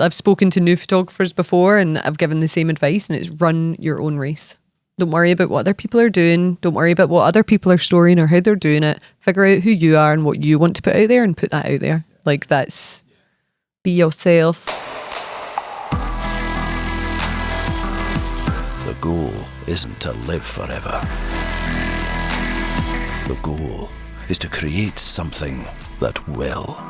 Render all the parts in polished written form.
I've spoken to new photographers before and I've given the same advice, and it's run your own race. Don't worry about what other people are doing. Don't worry about what other people are storying or how they're doing it. Figure out who you are and what you want to put out there and put that out there. Like, that's, be yourself. The goal isn't to live forever. The goal is to create something that will.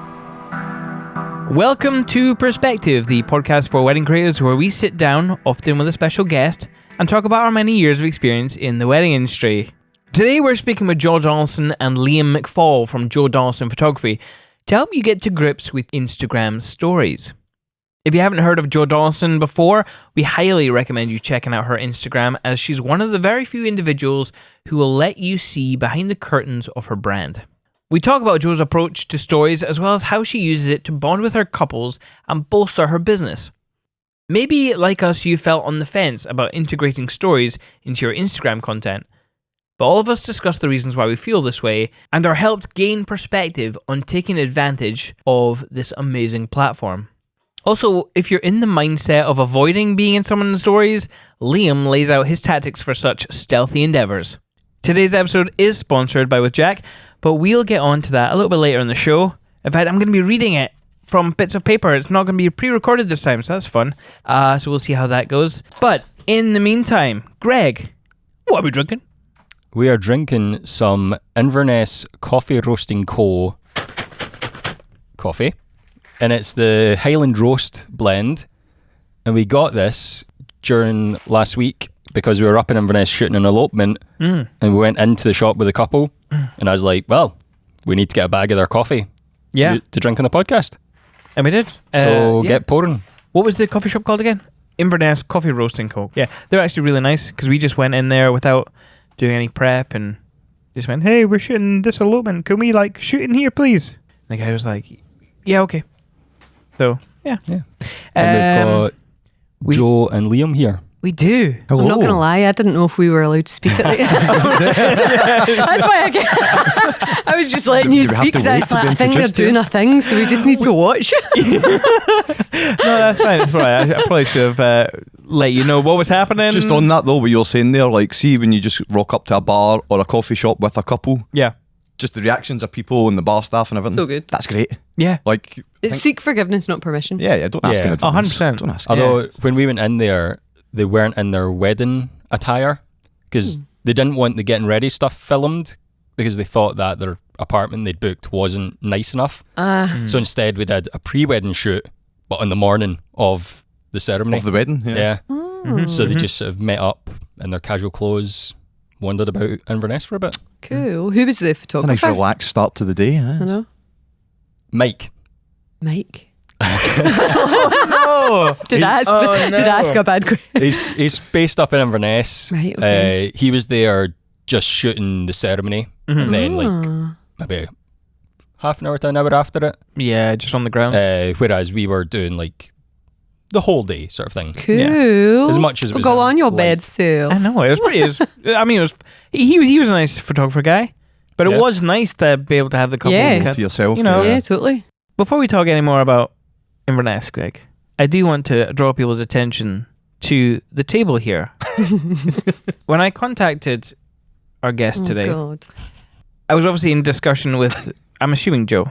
Welcome to Perspective, the podcast for wedding creators where we sit down, often with a special guest, and talk about our many years of experience in the wedding industry. Today we're speaking with Joe Donaldson and Liam McFall from Joe Donaldson Photography to help you get to grips with Instagram stories. If you haven't heard of Joe Donaldson before, we highly recommend you checking out her Instagram, as she's one of the very few individuals who will let you see behind the curtains of her brand. We talk about Joe's approach to stories, as well as how she uses it to bond with her couples and bolster her business. Maybe, like us, you felt on the fence about integrating stories into your Instagram content, but all of us discuss the reasons why we feel this way and are helped gain perspective on taking advantage of this amazing platform. Also, if you're in the mindset of avoiding being in someone's stories, Liam lays out his tactics for such stealthy endeavours. Today's episode is sponsored by With Jack, but we'll get on to that a little bit later in the show. In fact, I'm going to be reading it from bits of paper. It's not going to be pre-recorded this time, so that's fun. So we'll see how that goes. But in the meantime, Greg, what are we drinking? We are drinking some Inverness Coffee Roasting Co. coffee, and it's the Highland Roast blend. And we got this during last week because we were up in Inverness shooting an elopement, and we went into the shop with a couple, and I was like, well, we need to get a bag of their coffee to drink on the podcast. And we did. So get pouring. What was the coffee shop called again? Inverness Coffee Roasting Co. Yeah, they're actually really nice because we just went in there without doing any prep and just went, hey, we're shooting this elopement. Can we shoot in here, please? And the guy was like, yeah, okay. So, yeah. And we've got Joe and Liam here. We do. Hello. I'm not going to lie, I didn't know if we were allowed to speak at the end. That's why I was just letting you speak, because I think they're doing a thing, so we just need to watch. No, that's fine. That's right. I probably should have let you know what was happening. Just on that though, what you're saying there, see when you just rock up to a bar or a coffee shop with a couple. Yeah. Just the reactions of people and the bar staff and everything. So good. That's great. Yeah. Seek forgiveness, not permission. Yeah, don't ask in advance. 100%. Don't ask. Although when we went in there, they weren't in their wedding attire because they didn't want the getting ready stuff filmed because they thought that their apartment they'd booked wasn't nice enough. So instead we did a pre-wedding shoot, but on the morning of the ceremony. Of the wedding, yeah. So they just sort of met up in their casual clothes, wandered about Inverness for a bit. Cool. Who was the photographer? A nice relaxed start to the day. I know. Mike. Oh, no. Did I ask a bad question? He's based up in Inverness. Right, okay. He was there just shooting the ceremony, and then maybe half an hour to an hour after it. Yeah, just on the grounds. Whereas we were doing the whole day sort of thing. Cool. Yeah. As much as it was go on your bed still. I know, it was pretty. He was a nice photographer guy, but it was nice to be able to have the couple to yourself. Yeah, totally. Before we talk any more about Inverness, Greg, I do want to draw people's attention to the table here. When I contacted our guest today, I was obviously in discussion with, I'm assuming, Joe.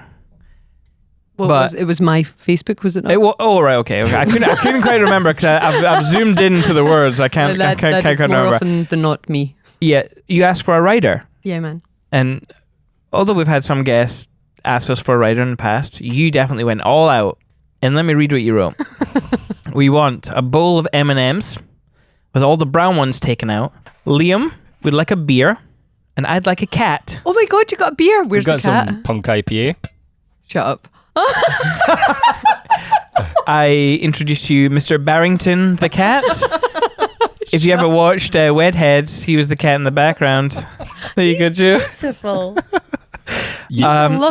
It was my Facebook, was it not? Right, okay. I couldn't quite remember because I've zoomed into the words. I can't remember. More often than not me. Yeah, you asked for a writer. Yeah, man. And although we've had some guests ask us for a writer in the past, you definitely went all out. And let me read what you wrote. We want a bowl of M&Ms with all the brown ones taken out. Liam would like a beer, and I'd like a cat. Oh my God, you got a beer. Where's the cat? Some Punk IPA. Shut up. I introduced you Mr. Barrington the cat. If you ever watched Wedheads, he was the cat in the background. There you go, Joe. Beautiful.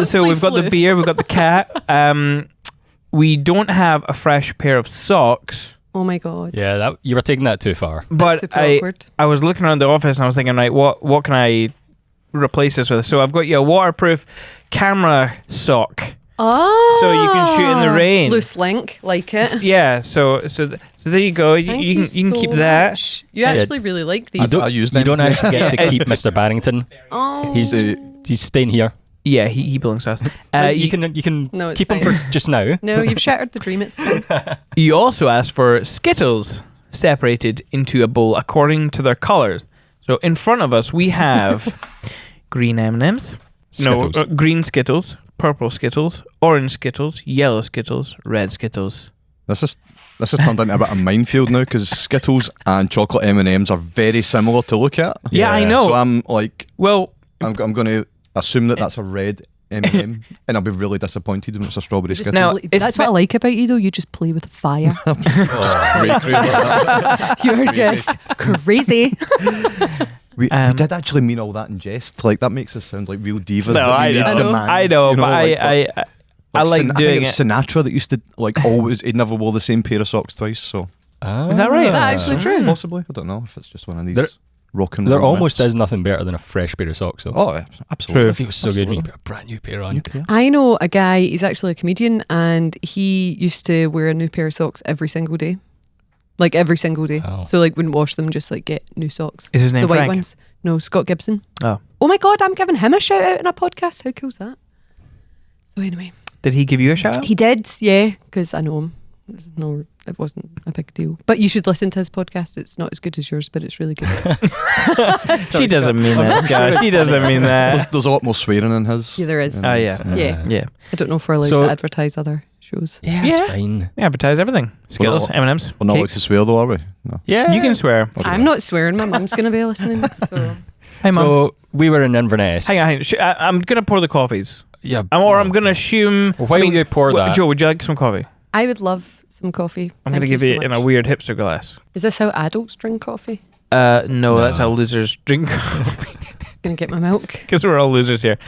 So we've got the beer, we've got the cat. We don't have a fresh pair of socks. Oh my God. Yeah, you were taking that too far. But I was looking around the office and I was thinking, right, what can I replace this with? So I've got you a waterproof camera sock Oh, So you can shoot in the rain. Loose link, like it. Yeah, so there you go. You can keep that. Much. You actually really like these. I use them. You don't actually get to keep Mr. Paddington. Oh, He's staying here. Yeah, he belongs to us. You can No, it's keep him fine. for just now. no, you've shattered the dream. It's fine. You also asked for Skittles separated into a bowl according to their colours. So in front of us we have green M&Ms. Skittles. No, green Skittles, purple Skittles, orange Skittles, yellow Skittles, red Skittles. This is turned into a bit of minefield now because Skittles and chocolate M&Ms are very similar to look at. Yeah, I know. So I'm like, Well, I'm going to assume that that's a red M&M, and I'll be really disappointed when it's a strawberry Skittle. now- it's That's what I like about you, though. You just play with fire. You're just crazy. We did actually mean all that in jest. Like that makes us sound like real divas. No, that we I made know. demands, I know, you but like I like I think doing it was it. Sinatra that used to like always. He never wore the same pair of socks twice. So Is that right? That actually true. possibly, I don't know if it's just one of these There- rock and roll. There almost myths. is nothing better than a fresh pair of socks, though. Oh, yeah, absolutely. It feels so good when you put a brand new pair on. I know a guy, he's actually a comedian, and he used to wear a new pair of socks every single day. Like every single day. Wow. So like wouldn't wash them, just like get new socks. Is his name the white Frank? ones. No, Scott Gibson. Oh. Oh my god, I'm giving him a shout out in a podcast. How cool's that? So anyway. Did he give you a shout out? He did, yeah, because I know him. No, it wasn't a big deal. But you should listen to his podcast. It's not as good as yours, but it's really good. She doesn't mean that, guys. She doesn't mean that. There's a lot more swearing in his. Yeah, there is. Oh, yeah. Yeah. Yeah. I don't know if we're allowed So- to advertise other shows. Yeah, Yeah. it's fine. We advertise everything. Skittles, M&Ms, We're not allowed cakes. to swear though, are we? No. Yeah. You can swear. I'm not swearing. My mum's going to be listening. So Hey, Mum. So we were in Inverness. Hang on. I'm going to pour the coffees. Yeah. I'm going to assume... While you pour that, Joe, would you like some coffee? I would love some coffee. I'm going to give you you so in a much. weird hipster glass. Is this how adults drink coffee? No, that's how losers drink coffee. Going to get my milk. Because we're all losers here.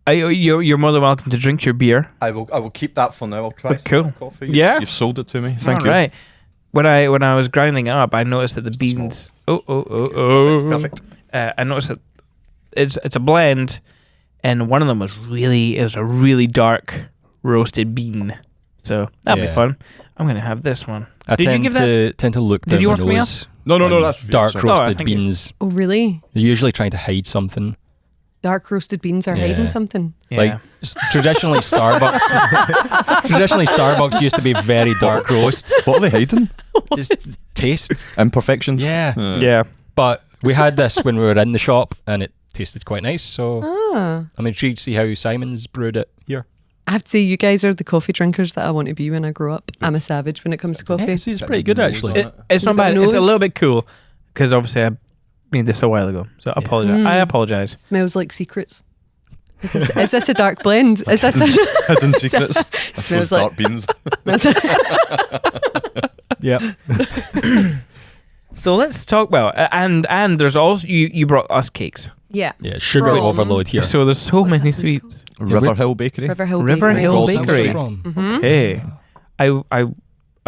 You're more than welcome to drink your beer. I will keep that for now. I'll try Cool. some coffee. Yeah. You've sold it to me. Thank you. All right. When I was grinding it up, I noticed that the beans... Perfect. I noticed that it's a blend, and one of them was a really dark roasted bean. So that'll be Yeah. fun. I'm gonna have this one. I Did you give that? tend to look Did down you my want something nose No, on that's dark sorry. roasted thank you. beans. Oh, really? They're usually trying to hide something. Dark roasted beans are hiding Yeah. something. Yeah. Like traditionally Starbucks used to be very dark roast. What are they hiding? Just taste. Imperfections. Yeah. yeah. But we had this when we were in the shop and it tasted quite nice. So Ah. I'm intrigued to see how Simon's brewed it here. I have to say, you guys are the coffee drinkers that I want to be when I grow up. I'm a savage when it comes to coffee. Yeah, see, it's pretty good actually. It's not You've got bad. a It's a nose? little bit cool because obviously I made this a while ago. So I apologize. I apologize. Smells like secrets. Is this a dark blend? Is this a Hidden secrets. That's Smells those like- dark beans. Yep. So let's talk about and there's also you brought us cakes. Yeah. Yeah, sugar From- overload here. So there's so many place sweets. River Hill Bakery. River Hill River Bakery. Hill Where's that Bakery. from? Okay. I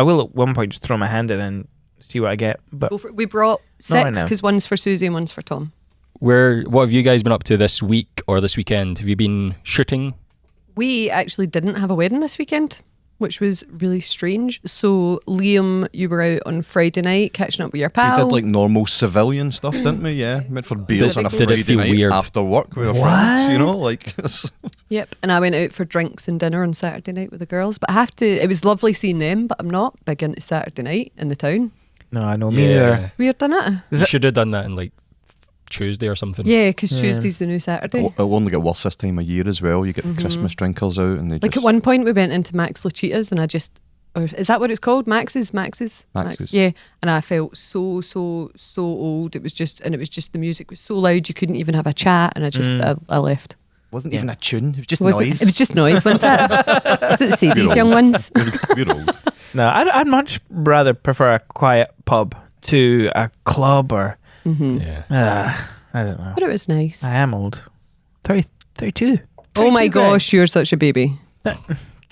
will at one point just throw my hand in and see what I get. But Go for it. We brought Not right 6 now. because one's for Susie and one's for Tom. What have you guys been up to this week or this weekend? Have you been shooting? We actually didn't have a wedding this weekend, which was really strange. So Liam, you were out on Friday night catching up with your We pal. did like normal civilian stuff, didn't we? Yeah, went for beers on a Did it Friday feel night weird? after work with our friends. You know, like Yep, and I went out for drinks and dinner on Saturday night with the girls. But I have to. It was lovely seeing them, but I'm not big into Saturday night in the town. no, I know me neither. Weird, isn't it? Is You it- should have done that in like Tuesday or something. Yeah, because Yeah. Tuesday's the new Saturday. it'll only get worse this time of year as well. You get Christmas drinkers out, and they Like just at one point we went into Max Lachitas and I just, or is that what it's called? Max's. Max. Yeah, and I felt so old. It was just the music was so loud you couldn't even have a chat, and I left. wasn't even a tune. It was just Wasn't it? noise. It was just noise, wasn't it? That's what they say, these We're young old. ones. We're old. No, I'd much rather prefer a quiet pub to a club or Yeah. I don't know. But it was nice. I am old. 32. Oh my 32, Greg. gosh, you're such a baby.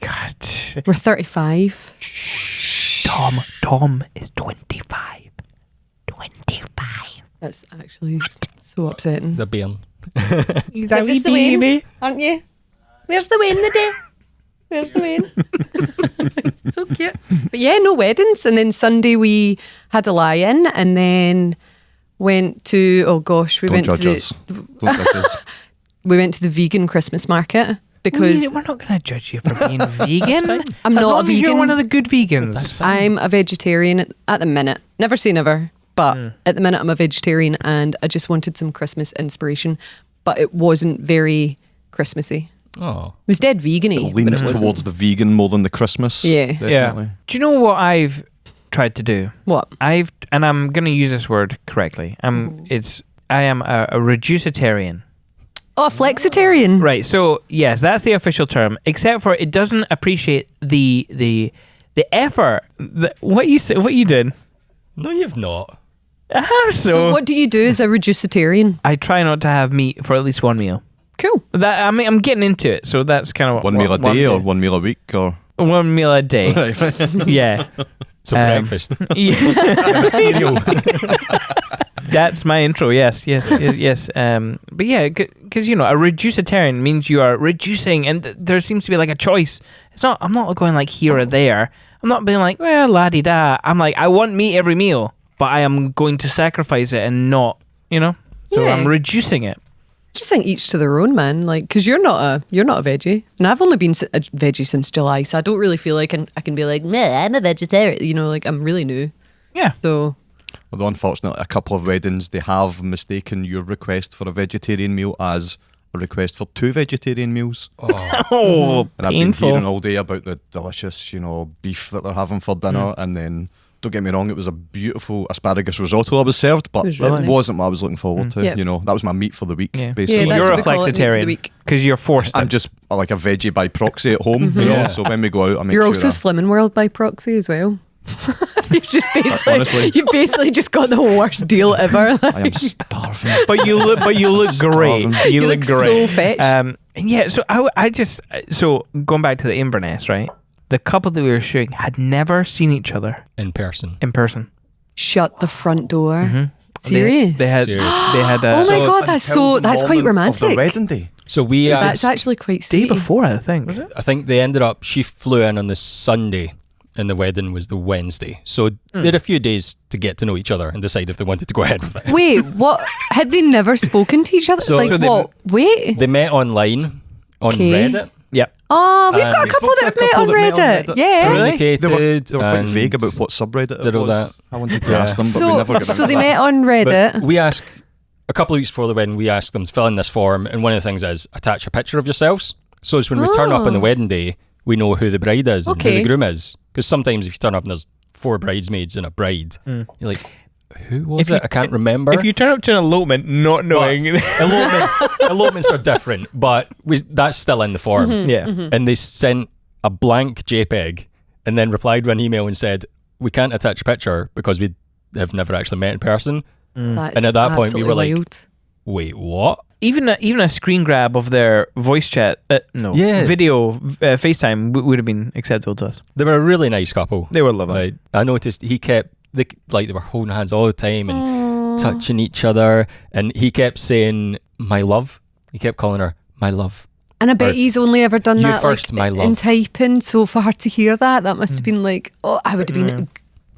God. We're 35. Tom is 25. 25. That's actually so upsetting. The bairn. He's a wee baby. Aren't you? Where's the wedding today? Where's the wedding? So cute. But yeah, no weddings. And then Sunday we had a lie-in, and then went to, oh gosh, we Don't went to judge us. Don't judge us. we went to the vegan Christmas market because we're not going to judge you for being vegan. I'm as not long a as you're vegan. one of the good vegans. I'm a vegetarian at the minute. Never say never, but at the minute I'm a vegetarian, and I just wanted some Christmas inspiration, but it wasn't very Christmassy. Oh. It was dead vegan-y. but Leans it wasn't. towards the vegan more than the Christmas. Yeah. Definitely. Do you know what I've tried to do? What? And I'm going to use this word correctly. I am a reducitarian. Oh, a flexitarian. Right. So yes, that's the official term. Except for it doesn't appreciate the effort. What you did. No, you've not. I have So what do you do as a reducitarian? I try not to have meat for at least one meal. Cool. That I mean, I'm getting into it, so that's kind of what, One meal a what day I'm or doing. one meal a week or. 1 meal a day. Yeah. So breakfast. Yeah. Cereal. That's my intro. Yes. But yeah, because a reducitarian means you are reducing, and there seems to be like a choice. I'm not going like here or there. I'm not being like, well, la di da. I'm like, I want meat every meal, but I am going to sacrifice it and not, So Yeah. I'm reducing it. I just think each to their own, man. Like, because you're not a veggie, and I've only been a veggie since July, so I don't really feel like I can be like, nah, I'm a vegetarian. Like I'm really new. Yeah. So Although unfortunately, a couple of weddings they have mistaken your request for a vegetarian meal as a request for 2 vegetarian meals. Oh, And I've been painful. hearing all day about the delicious, beef that they're having for dinner, and then. Don't get me wrong, it was a beautiful asparagus risotto I was served, but was it really nice. wasn't what I was looking forward to. Yeah. That was my meat for the week, Yeah. basically. Yeah, that's You're a what we call it, meat for the flexitarian week. because you're forced. I'm just like a veggie by proxy at home, Yeah. So when we go out, I make you're sure also I- Slimming World by proxy as well. You just Honestly. you basically just got the worst deal ever. I am starving. but you look great. Starving. You look so great. fetch. And yeah, so so going back to the Inverness, right? The couple that we were shooting had never seen each other In person. in person. Shut the front door. Mm-hmm. Serious? They had. Serious. They had. Oh my so god, that's Until the that's quite moment of the romantic. wedding day. So we That's actually quite day sweet. before, I think. Was it? I think they ended up, she flew in on the Sunday and the wedding was the Wednesday. So they had a few days to get to know each other and decide if they wanted to go ahead with it. Wait, what? Had they never spoken to each other? So- like So they- what? Wait. They met online on Okay. Reddit. Yeah. Oh, we've got a And- couple Lots that of have met couple on that met on Reddit. Reddit. Yeah. Really? Communicated. They were quite and vague about what subreddit it did all was. that. I wanted to Yeah. ask them, but we never got So into they that. met on Reddit. But we asked, a couple of weeks before the wedding, we asked them to fill in this form, and one of the things is attach a picture of yourselves. So it's when we turn up on the wedding day, we know who the bride is and who Okay. the groom is. Because sometimes if you turn up and there's 4 bridesmaids and a bride, you're like, who was it? I can't remember. If you turn up to an elopement not knowing, elopements are different, but that's still in the form. yeah. And they sent a blank JPEG and then replied with an email and said, we can't attach a picture because we have never actually met in person. That's And at that point, we were absolutely like, wild. Wait, what? Even a screen grab of their voice chat, video FaceTime would have been acceptable to us. They were a really nice couple. They were lovely. Like, I noticed they were holding hands all the time and touching each other, and he kept saying my love. He kept calling her my love. And I bet Or, he's only ever done "You that first, like, my in love." typing. So for her to hear that must have been like, oh, I would have been,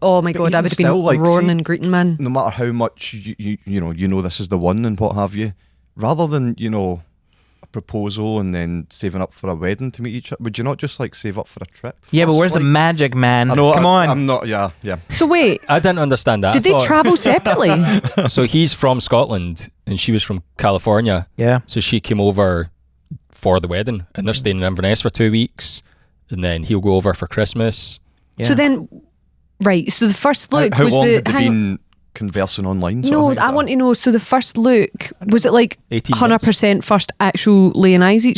oh my god, I even would have been still, like, roaring see- and greeting, man. No matter how much you know this is the one and what have you, rather than a proposal and then saving up for a wedding to meet each other, would you not just like save up for a trip? Yeah, but first, where's the like? magic, man? I know. Come on. I'm not. Yeah. So wait, I didn't understand that. did they travel separately? So he's from Scotland and she was from California. Yeah. So she came over for the wedding and they're staying in Inverness for 2 weeks, and then he'll go over for Christmas. Yeah. So then, right. So the first look How was long the. had they been conversing online? sort of No, thing? I want to know. So the first look, was it like 18 months. 100% first actual laying eyes on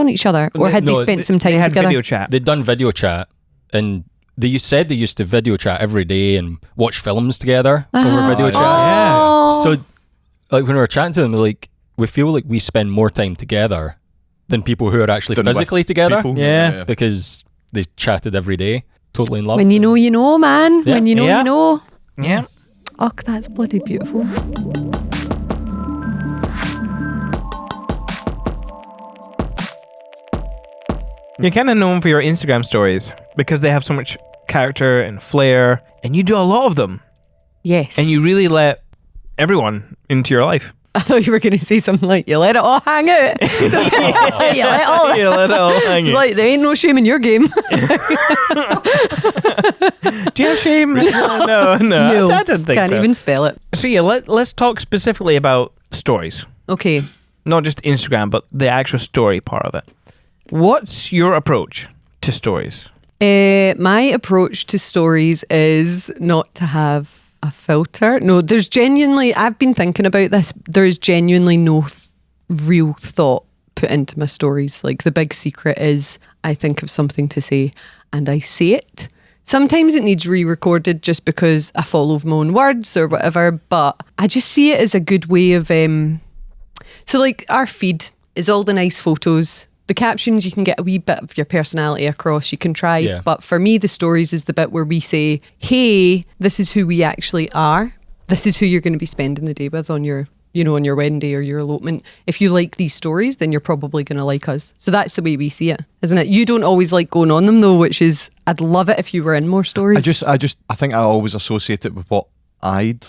each other, or had they No, spent some time They had together? video chat. They'd done video chat, and they said they used to video chat every day and watch films together over video yeah. chat. Oh. So, like, when we were chatting to them, they're like, we feel like we spend more time together than people who are actually Done with physically together, people? Yeah. because they chatted every day, totally in love. When you know, man. Yeah. When you know, Yeah. you know. Yeah. Oh, that's bloody beautiful. You're kind of known for your Instagram stories because they have so much character and flair, and you do a lot of them. Yes. And you really let everyone into your life. I thought you were going to say something like, you let it all hang out. You let it all hang out. Like, there ain't no shame in your game. Do you have shame? No. I didn't think can't so. even spell it. So yeah, let's talk specifically about stories. Okay. Not just Instagram, but the actual story part of it. What's your approach to stories? My approach to stories is not to have a filter. No, there's genuinely, I've been thinking about this, there's genuinely no real thought put into my stories. Like, the big secret is I think of something to say and I say it. Sometimes it needs re-recorded just because I follow my own words or whatever, but I just see it as a good way of... So like, our feed is all the nice photos. The captions, you can get a wee bit of your personality across, you can try. Yeah. But for me, the stories is the bit where we say, hey, this is who we actually are. This is who you're going to be spending the day with on your, on your wedding day or your elopement. If you like these stories, then you're probably going to like us. So that's the way we see it, isn't it? You don't always like going on them though, which is, I'd love it if you were in more stories. I think I always associate it with what I'd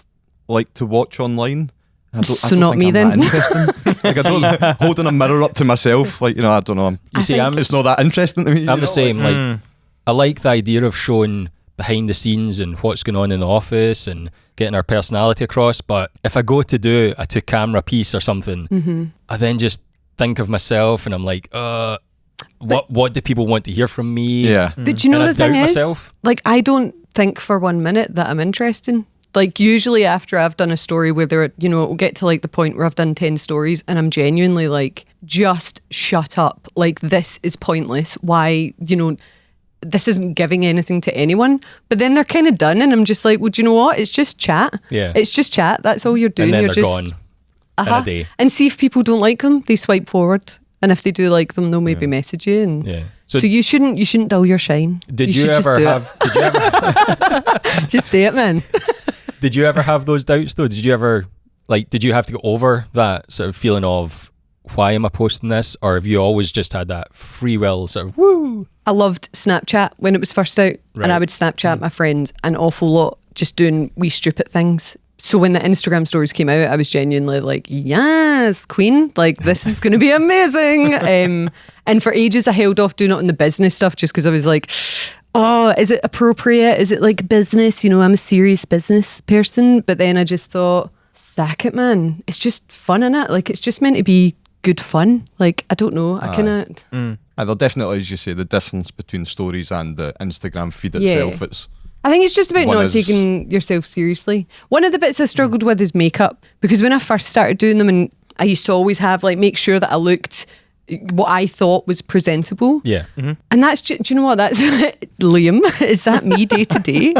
like to watch online. I don't not think me I'm then. that interesting. Like, I don't holding a mirror up to myself. Like, I don't know. It's not that interesting to me. I'm the same. Like, I like the idea of showing behind the scenes and what's going on in the office and getting our personality across. But if I go to do a 2-camera piece or something, I then just think of myself and I'm like, what do people want to hear from me? Yeah. But do you know And I the thing doubt is, myself. like, I don't think for 1 minute that I'm interesting. Like, usually after I've done a story where it will get to like the point where I've done 10 stories and I'm genuinely like, just shut up. Like, this is pointless. Why, this isn't giving anything to anyone. But then they're kind of done and I'm just like, well, do you know what? It's just chat. Yeah. It's just chat. That's all you're doing. And then you're they're just gone in a day. And see if people don't like them, they swipe forward. And if they do like them, they'll maybe message you. And Yeah. so you shouldn't dull your shine. Did you should just ever do have? it. Did you ever? Just do it, man. Did you ever have those doubts though? Did you ever did you have to get over that sort of feeling of why am I posting this? Or have you always just had that free will sort of woo? I loved Snapchat when it was first out, Right. and I would Snapchat my friends an awful lot, just doing wee stupid things. So when the Instagram stories came out, I was genuinely like, yes, queen, like this is going to be amazing. And for ages I held off doing it on the business stuff just because I was like, oh, is it appropriate? Is it like business? I'm a serious business person. But then I just thought, sack it, man. It's just fun, innit? Like, it's just meant to be good fun. Like, I don't know. I kind of... There definitely, as you say, the difference between stories and the Instagram feed Yeah. itself. I think it's just about One not is- taking yourself seriously. One of the bits I struggled with is makeup, because when I first started doing them, and I used to always have make sure that I looked what I thought was presentable. Yeah. And that's do you know what that's Liam? Is that me day to day?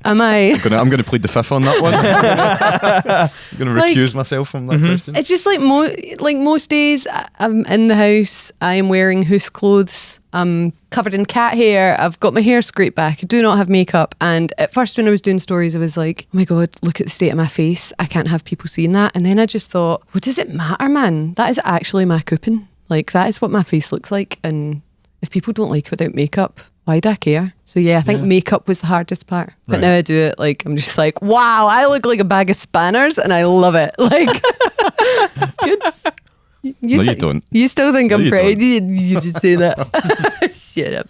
Am I? I'm going to plead the fifth on that one. I'm going to recuse myself from that question. It's just like most days I'm in the house. I am wearing house clothes. I'm covered in cat hair. I've got my hair scraped back. I do not have makeup. And at first when I was doing stories, I was like, oh my God, look at the state of my face. I can't have people seeing that. And then I just thought, what does it matter, man? That is actually my coupon. Like, that is what my face looks like. And if people don't like it without makeup, why do I care? So yeah, I think makeup was the hardest part. But Right. now I do it I'm just like, wow, I look like a bag of spanners and I love it. Like, good. You don't. You still think No, I'm you pretty? don't. You just say that. Shut up.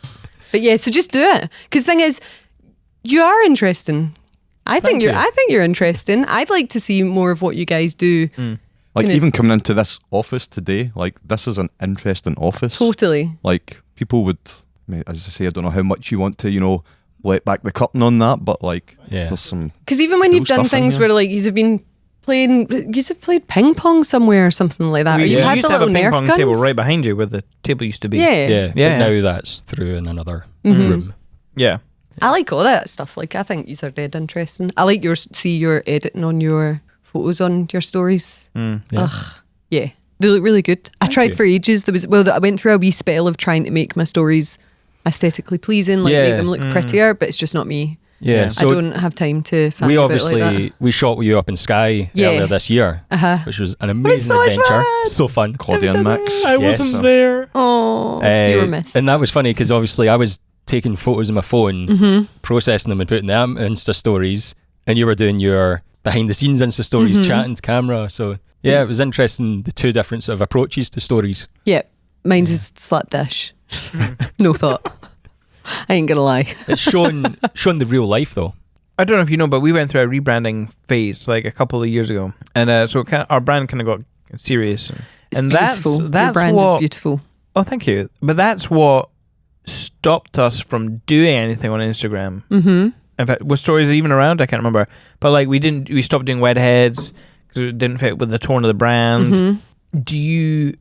But yeah, so just do it. Because the thing is, you are interesting. I think you. you're interesting. I'd like to see more of what you guys do. Like, Kinda- even coming into this office today, this is an interesting office. Totally. Like, people would, as I say, I don't know how much you want to, let back the curtain on that, but Yeah. there's some... Because even when Cool you've done stuff in things there. where you've been playing, you've played ping pong somewhere or something like that. Or you've You had used the to have a little ping Nerf pong guns. table right behind you where the table used to be. Yeah. Yeah. Yeah. But now that's through in another Mm-hmm. room. Yeah. I like all that stuff. I think these are dead interesting. I like your editing on your photos on your stories. Yeah. Ugh, yeah, they look really good. I tried you. for ages. I went through a wee spell of trying to make my stories aesthetically pleasing, make them look prettier, but it's just not me. Yeah, so I don't have time to fancy we about obviously it like we shot you up in Skye Yeah. earlier this year, which was an amazing so much adventure. fun. So fun. Claudia and Max. I Yes. wasn't there. that. Oh, you were missed. And that was funny because obviously I was taking photos on my phone, Mm-hmm. processing them and putting them Insta stories, and you were doing your behind the scenes Insta stories, Mm-hmm. chatting to camera. So yeah, it was interesting, the two different sort of approaches to stories. Yeah, mine's is slapdash. No thought. I ain't gonna lie. It's showing the real life though. I don't know if you know, but we went through a rebranding phase like a couple of years ago, and so our brand kind of got serious. It's and beautiful. that's Your brand what. is beautiful. Oh, thank you. But that's what stopped us from doing anything on Instagram. Mm-hmm. In fact, was stories even around? I can't remember. But like we stopped doing wed heads because it didn't fit with the tone of the brand. Mm-hmm. Do you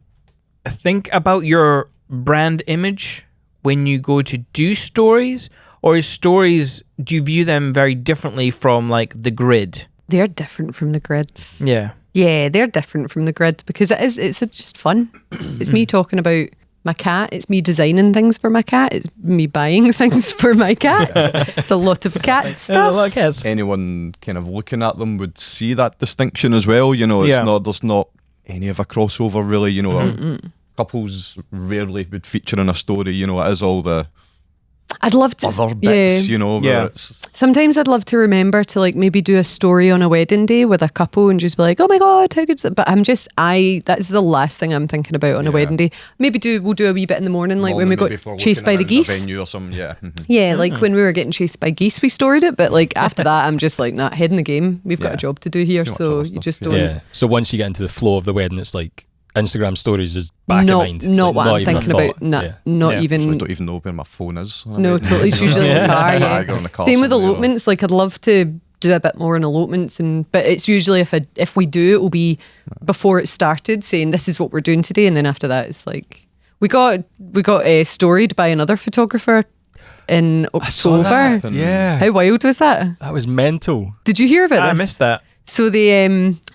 think about your brand image when you go to do stories, or is stories, do you view them very differently from like the grid? They're different from the grids. Yeah. Yeah, they're different from the grid because it's just fun. It's me talking about my cat. It's me designing things for my cat. It's me buying things for my cat. It's a lot of cat stuff. Like heads. Anyone kind of looking at them would see that distinction as well. You know, there's not any of a crossover really. You know, couples rarely would feature in a story. You know, it is all the I'd love to. other bits. Yeah. You know, Yeah. where it's Sometimes I'd love to remember to like maybe do a story on a wedding day with a couple and just be like, oh my God, how good's that? But that's the last thing I'm thinking about on a Yeah. wedding day. Maybe we'll do a wee bit in the morning, like when we got maybe if we're chased looking by the around a geese. venue or something. Yeah. Yeah, like when we were getting chased by geese, we storied it. But like after that, I'm just like, nah, head in the game. We've got Yeah. a job to do here. Too much So other you stuff, just yeah. don't. Yeah. So once you get into the flow of the wedding, it's like Instagram stories is back Not, of mind. It's not like what I'm even a thinking about. thought. Nah, Yeah. not Yeah. I even. don't even know where my phone is. No, totally. It's usually in the car. Bag or in Yeah. the car Same with somewhere, or- elopements. Like I'd love to do a bit more on elopements, but it's usually if we do, it will be before it started, saying this is what we're doing today, and then after that, it's like we got storied by another photographer in I saw October. that. Yeah. How wild was that? That was mental. Did you hear about I this? missed that. So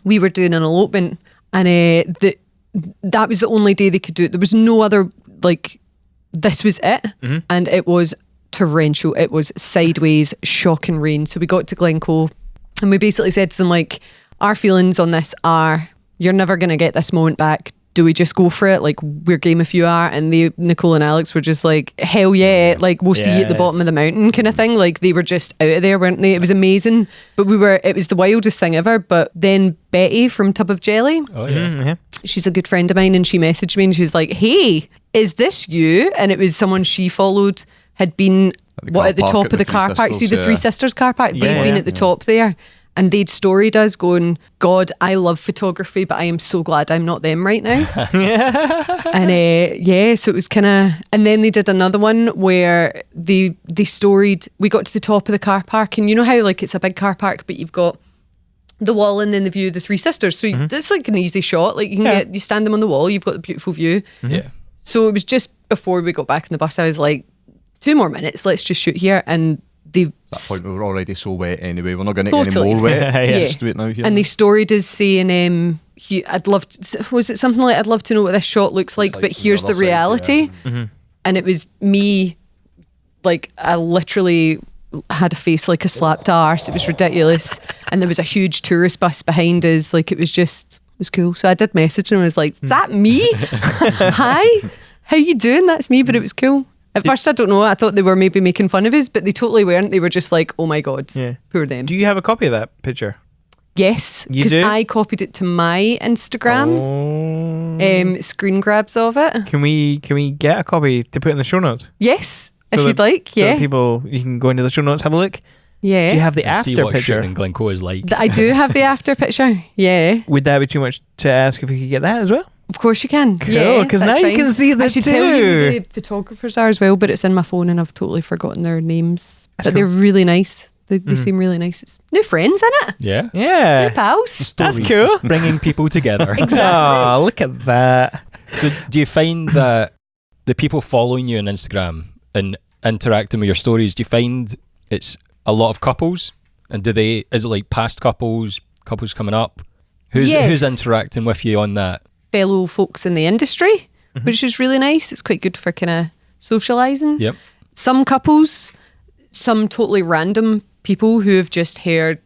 we were doing an elopement, and that was the only day they could do it. There was no other, like, this was it, and it was torrential. It was sideways, shocking rain. So we got to Glencoe, and we basically said to them, like, our feelings on this are, you're never going to get this moment back. Do we just go for it? Like, we're game if you are. And Nicole and Alex were just like, hell yeah, like, we'll see you at the bottom of the mountain kind of thing. Like, they were just out of there, weren't they? It was amazing. But it was the wildest thing ever. But then Betty from Tub of Jelly, Oh yeah. Yeah. she's a good friend of mine, and she messaged me and she was like, hey, is this you? And it was someone she followed, had been At the car at the park top at of the the car Three park. See the Sisters, Three yeah. Sisters car park? Yeah, They'd been yeah. at the top there. And they'd storied us going, God, I love photography, but I am so glad I'm not them right now. And so it was kind of, and then they did another one where they storied, we got to the top of the car park, and you know how like it's a big car park, but you've got the wall and then the view of the Three Sisters. So it's like an easy shot. Like you can you stand them on the wall, you've got the beautiful view. Yeah. So it was just before we got back on the bus, I was like, 2 more minutes, let's just shoot here. And they At that point, we were already so wet anyway. We're not going to get Totally. any more wet. Yeah. Just do it now. Here. And they storied us saying, I'd love to, was it something like, I'd love to know what this shot looks like, like but from here's the the other side, reality. And it was me, like, I literally had a face like a slapped arse. It was ridiculous. And there was a huge tourist bus behind us. Like, it was cool. So I did message him and I was like, is that me? Hi, how you doing? That's me. But it was cool. At first, I don't know. I thought they were maybe making fun of us, but they totally weren't. They were just like, oh my God, Yeah. poor them. Do you have a copy of that picture? Yes, You because do? I copied it to my Instagram. Screen grabs of it. Can we get a copy to put in the show notes? Yes, So if you'd that- like. So that Yeah, people, you can go into the show notes, have a look. yeah. Do you have the And see after what picture? shooting in Glencoe is like. I do have the after picture. Yeah, Would that be too much to ask if we could get that as well? of course you can. Cool, Yeah, 'cause that's now you fine. can see the I should tell you two. who the photographers are as well, but it's in my phone and I've totally forgotten their names. That's But they're really nice. They seem really nice. It's new friends, in it? Yeah. Yeah. New pals. That's Stories, cool. Bringing people together. Oh, look at that. So do you find that the people following you on Instagram and interacting with your stories, do you find it's a lot of couples? And is it like past couples coming up? Who's Yes. interacting with you on that? Fellow folks in the industry, which is really nice. It's quite good for kind of socialising. Yep. Some couples, some totally random people who have just heard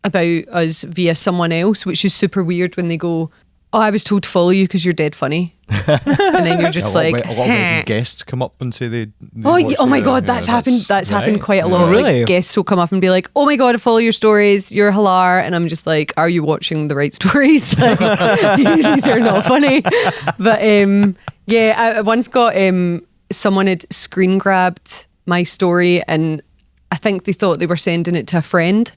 about us via someone else, which is super weird when they go, oh, I was told to follow you because you're dead funny. And then you're just like, a lot of guests come up and say they oh my God, that's happened. That's happened quite a lot. Really? Like, guests will come up and be like, oh my God, I follow your stories. You're hilar. And I'm just like, are you watching the right stories? Like, these are not funny. But yeah, I once got someone had screen grabbed my story, and I think they thought they were sending it to a friend,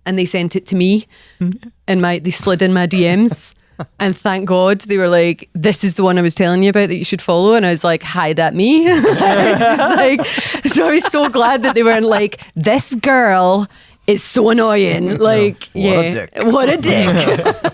and they sent it to me, and they slid in my DMs. And thank God they were like, this is the one I was telling you about that you should follow. And I was like, hi, that me? I was just like, so I was so glad that they weren't like, this girl is so annoying. Like, what a dick.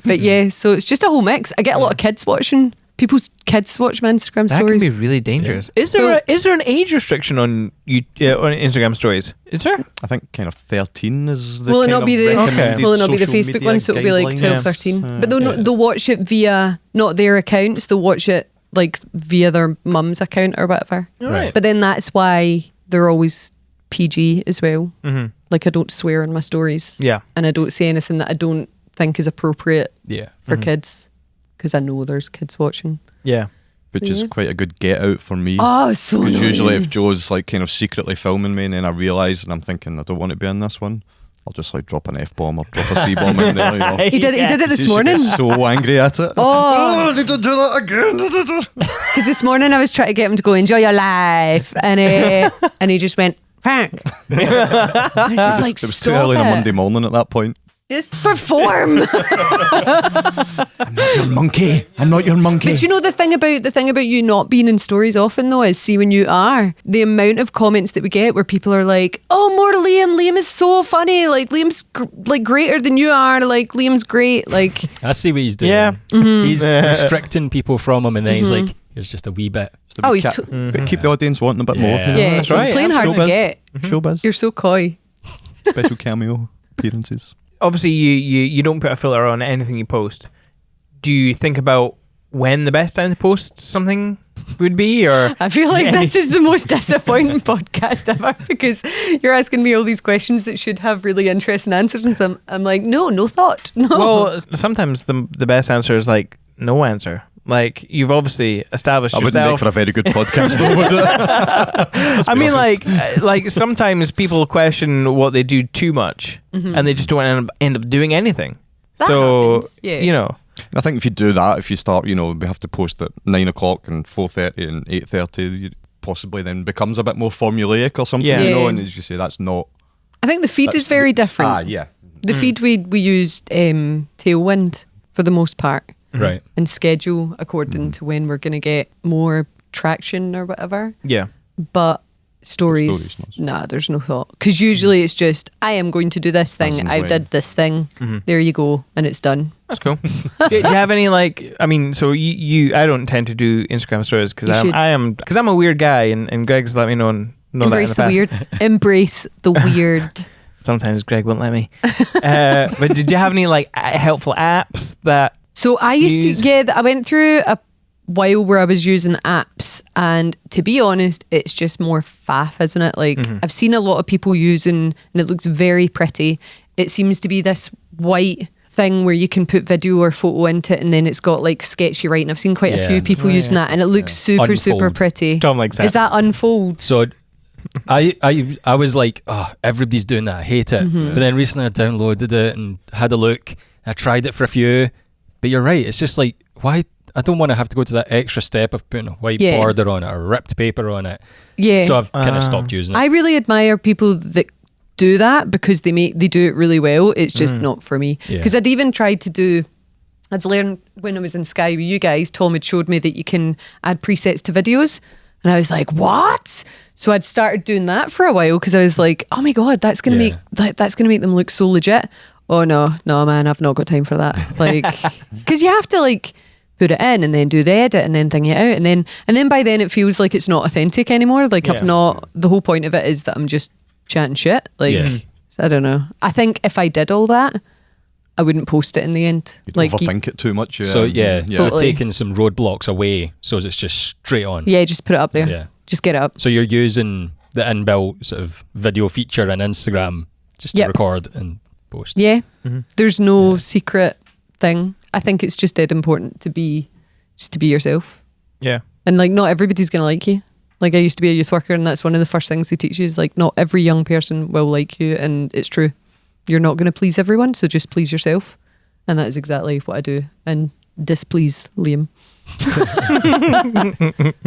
But yeah, so it's just a whole mix. I get a lot of kids watching. People's kids watch my Instagram stories. That can be really dangerous. Is there an age restriction on Instagram stories? Is there? I think kind of 13 is the Will it kind not of be the recommended Will it not be the social Facebook media one? So it'll be like guidelines. 12, 13. But they'll watch it via not their accounts. They'll watch it like via their mum's account or whatever. Right. But then that's why they're always PG as well. Mm-hmm. Like I don't swear in my stories. Yeah. And I don't say anything that I don't think is appropriate for kids, because I know there's kids watching. Yeah. Which is quite a good get out for me. Oh, so Because annoying. usually if Joe's like kind of secretly filming me and then I realise and I'm thinking I don't want to be in this one, I'll just like drop an F-bomb or drop a C-bomb in there, you know. He did it this She morning. gets so angry at it. Oh, I need to do that again. because this morning I was trying to get him to go enjoy your life, and he just went, Frank. I was just like, It was too stop early on a it. Monday morning at that point. Just perform. Your monkey. I'm not your monkey. But you know the thing about you not being in stories often though is, see, when you are, the amount of comments that we get where people are like, oh, more Liam. Liam is so funny. Like Liam's like greater than you are. Like Liam's great. Like I see what he's doing. Yeah. He's restricting people from him, and then he's like, here's just a wee bit. oh, he's Gotta keep the audience wanting a bit more. Yeah. yeah, that's he's right. playing hard to Showbiz. get. Showbiz. You're so coy. Special cameo appearances. Obviously, you don't put a filter on anything you post. Do you think about when the best time to post something would be, or I feel like this is the most disappointing podcast ever, because you're asking me all these questions that should have really interesting answers, and I'm like, no thought. No. well, sometimes the best answer is like no answer. Like you've obviously established I wouldn't make yourself. for a very good podcast though, would it? I mean, like sometimes people question what they do too much, and they just don't end up doing anything. That so happens, yeah. you know, I think if you do that, if you start, we have to post at 9 o'clock and 4:30 and 8:30, possibly then becomes a bit more formulaic or something, Yeah. Yeah. and as you say, that's not. I think the feed is very different. Yeah. The feed we used Tailwind for the most part, Right. and schedule according to when we're going to get more traction or whatever. yeah. But stories, Stories, nah, there's no thought. Because usually it's just, I am going to do this As thing. and I when. did this thing. There you go, and it's done. That's cool. do you have any so you I don't tend to do Instagram stories because You should. I'm a weird guy, and Greg's let me know that in Embrace the past. weird. Embrace the weird. Sometimes Greg won't let me. But did you have any helpful apps that? So I used Use. to, I went through a while where I was using apps, and to be honest, it's just more faff, isn't it? Like I've seen a lot of people using, and it looks very pretty. It seems to be this white thing where you can put video or photo into it, and then it's got like sketchy writing. I've seen quite a Yeah. few people using that, and it looks super Unfold. pretty. Tom likes that. Is that Unfold? So I was like, oh, everybody's doing that. I hate it. But then recently I downloaded it and had a look. I tried it for a few. But you're right. It's just like, why? I don't want to have to go to that extra step of putting a white Yeah. border on it or ripped paper on it. Yeah. So I've kind of stopped using it. I really admire people that do that, because they do it really well. It's just not for me. Yeah. Because I'd even tried to do, I'd learned when I was in Sky with you guys, Tom had showed me that you can add presets to videos. And I was like, what? So I'd started doing that for a while, because I was like, oh my God, that's going to Yeah. that's going to make them look so legit. Oh no, man, I've not got time for that. Like, because you have to like put it in and then do the edit and then thing it out. And then by then it feels like it's not authentic anymore. Like Yeah. I've not, the whole point of it is that I'm just chatting shit. Like, Yeah. I don't know. I think if I did all that, I wouldn't post it in the end. You'd Like, overthink it too much. So yeah, yeah. you're Totally. taking some roadblocks away, so it's just straight on. yeah, just put it up there. Yeah. Just get it up. So you're using the inbuilt sort of video feature in Instagram just to record and post. Yeah. There's no secret thing. I think it's just dead important to be yourself. Yeah. And like, not everybody's going to like you. Like, I used to be a youth worker, and that's one of the first things they teach you is like, not every young person will like you, and it's true. You're not going to please everyone, so just please yourself. And that is exactly what I do, and displease Liam.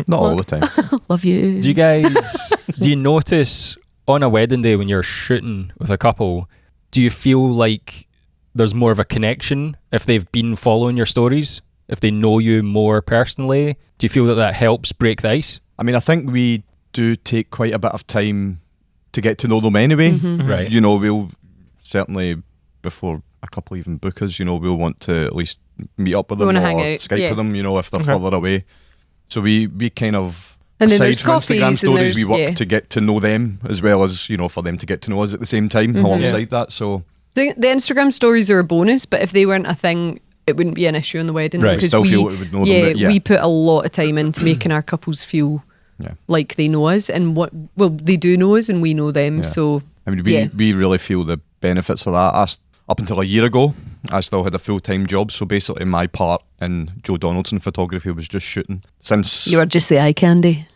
Not all the time. Love you. Do you notice on a wedding day when you're shooting with a couple, do you feel like there's more of a connection if they've been following your stories? If they know you more personally? Do you feel that helps break the ice? I mean, I think we do take quite a bit of time to get to know them anyway. Right. You know, we'll certainly, before a couple even book us, you know, we'll want to at least meet up with them or Skype with them, you know, if they're further away. So we kind of, and then aside from Instagram stories, we work yeah. to get to know them as well as, you know, for them to get to know us at the same time alongside that. So the Instagram stories are a bonus, but if they weren't a thing, it wouldn't be an issue on the wedding. Right. Because still feel we would know them. we put a lot of time into making our couples feel like they know us, and they do know us and we know them. So I mean, we really feel the benefits of that. Up until a year ago, I still had a full-time job, so basically my part in Donaldson Photography was just shooting. Since you were just the eye candy.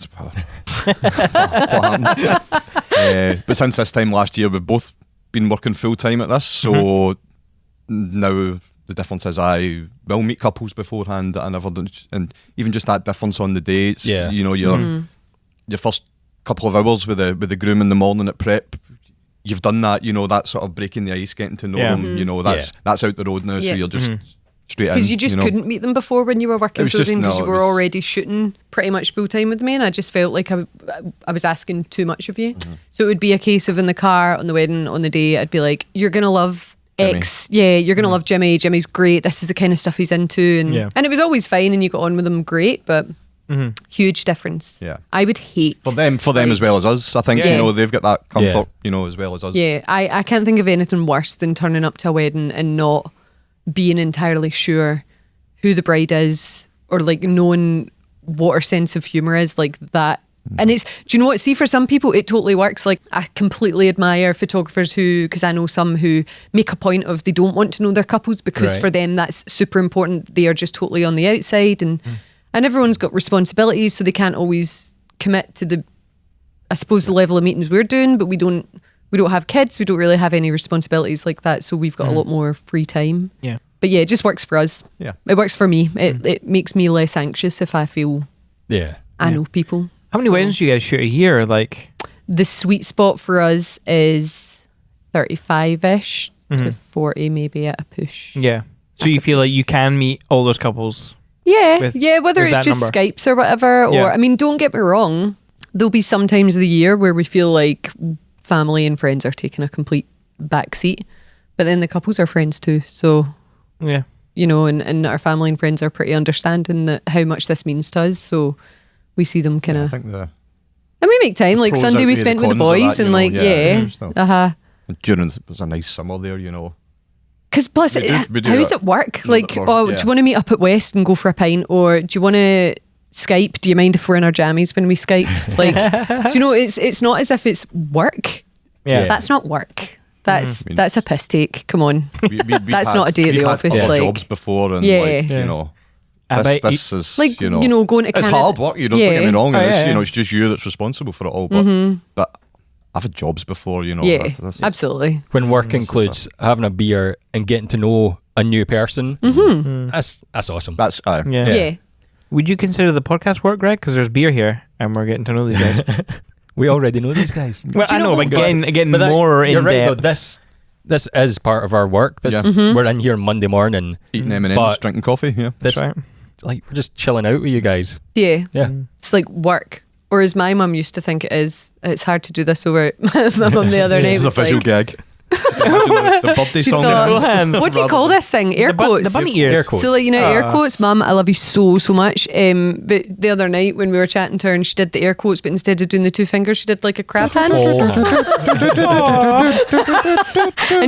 But since this time last year, we've both been working full-time at this, so now the difference is I will meet couples beforehand that I never done, and even just that difference on the dates, you know, your first couple of hours with the groom in the morning at prep, you've done that, you know, that sort of breaking the ice, getting to know them, you know, that's out the road now, so you're just straight in. Because you just couldn't meet them before when you were working full time, because you were already shooting pretty much full time with me, and I just felt like I was asking too much of you. So it would be a case of in the car on the wedding on the day, I'd be like, you're gonna love X, you're gonna love Jimmy. Jimmy's great. This is the kind of stuff he's into, and it was always fine, and you got on with him great, but huge difference. Yeah, I would hate for them as well as us. I think you know they've got that comfort, you know, as well as us. Yeah, I can't think of anything worse than turning up to a wedding and not being entirely sure who the bride is, or like knowing what her sense of humour is, like that. And it's, do you know what? See, for some people, it totally works. Like, I completely admire photographers because I know some who make a point of they don't want to know their couples because for them that's super important. They are just totally on the outside, and everyone's got responsibilities, so they can't always commit to the level of meetings we're doing. But we don't have kids. We don't really have any responsibilities like that, so we've got a lot more free time. Yeah. But yeah, it just works for us. Yeah. It works for me. It makes me less anxious if I feel I know people. How many weddings do you guys shoot a year? Like, the sweet spot for us is 35-ish to 40 maybe at a push. Yeah. So you feel like you can meet all those couples? Yeah. Whether it's just number. Skypes or whatever. Or, I mean, don't get me wrong. There'll be some times of the year where we feel like family and friends are taking a complete back seat. But then the couples are friends too. So, you know, and our family and friends are pretty understanding that how much this means to us. So we see them kind of, and we make time. Like Sunday we spent with the boys, that, and like during it was a nice summer there, you know. Because plus, how does it work? Like, do you want to meet up at West and go for a pint, or do you want to Skype? Do you mind if we're in our jammies when we Skype? Like, do you know? It's not as if it's work. Yeah, that's not work. That's a piss take. Come on, that's not a day at the office. We've had like jobs before, and like, you know. This is like, you know going to Canada. It's hard work, you don't get me wrong, and it's, you know, it's just you that's responsible for it all, but I've had jobs before, you know. That's absolutely. When work includes having a beer and getting to know a new person, that's awesome. That's yeah. Would you consider the podcast work, Greg? Because there's beer here and we're getting to know these guys. We already know these guys. Well, I know, but getting more in depth. Though, this is part of our work. We're in here Monday morning eating M&Ms, drinking coffee. Yeah, that's right. Like, we're just chilling out with you guys. Yeah. It's like work. Or as my mum used to think it is. It's hard to do this over my mum the other night. This is a visual gag. the birthday song. What do you call this thing? Air quotes. The bunny ears. Air quotes. So, like, you know, air quotes. Mum, I love you so much. But the other night when we were chatting to her and she did the air quotes, but instead of doing the two fingers, she did like a crab hand. And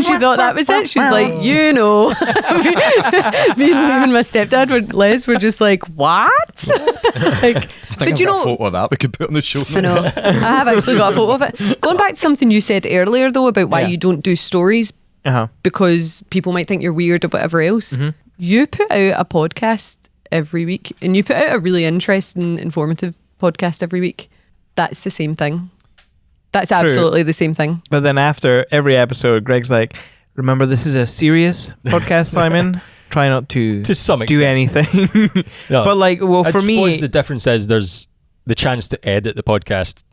she thought that was it. She was like, you know. Me and Liam and my stepdad Les were just like, what? Like, think I've you got know- a photo of that we could put on the show. I know. I have actually got a photo of it. Going back to something you said earlier, though, about why Yeah. you don't do stories Uh-huh. because people might think you're weird or whatever else. Mm-hmm. You put out a podcast every week, and you put out a really interesting, informative podcast every week. That's the same thing. That's absolutely the same thing. But then after every episode, Greg's like, remember, this is a serious podcast, Simon. Try not to some do extent. anything. No. But like, well, I for me, suppose the difference is there's the chance to edit the podcast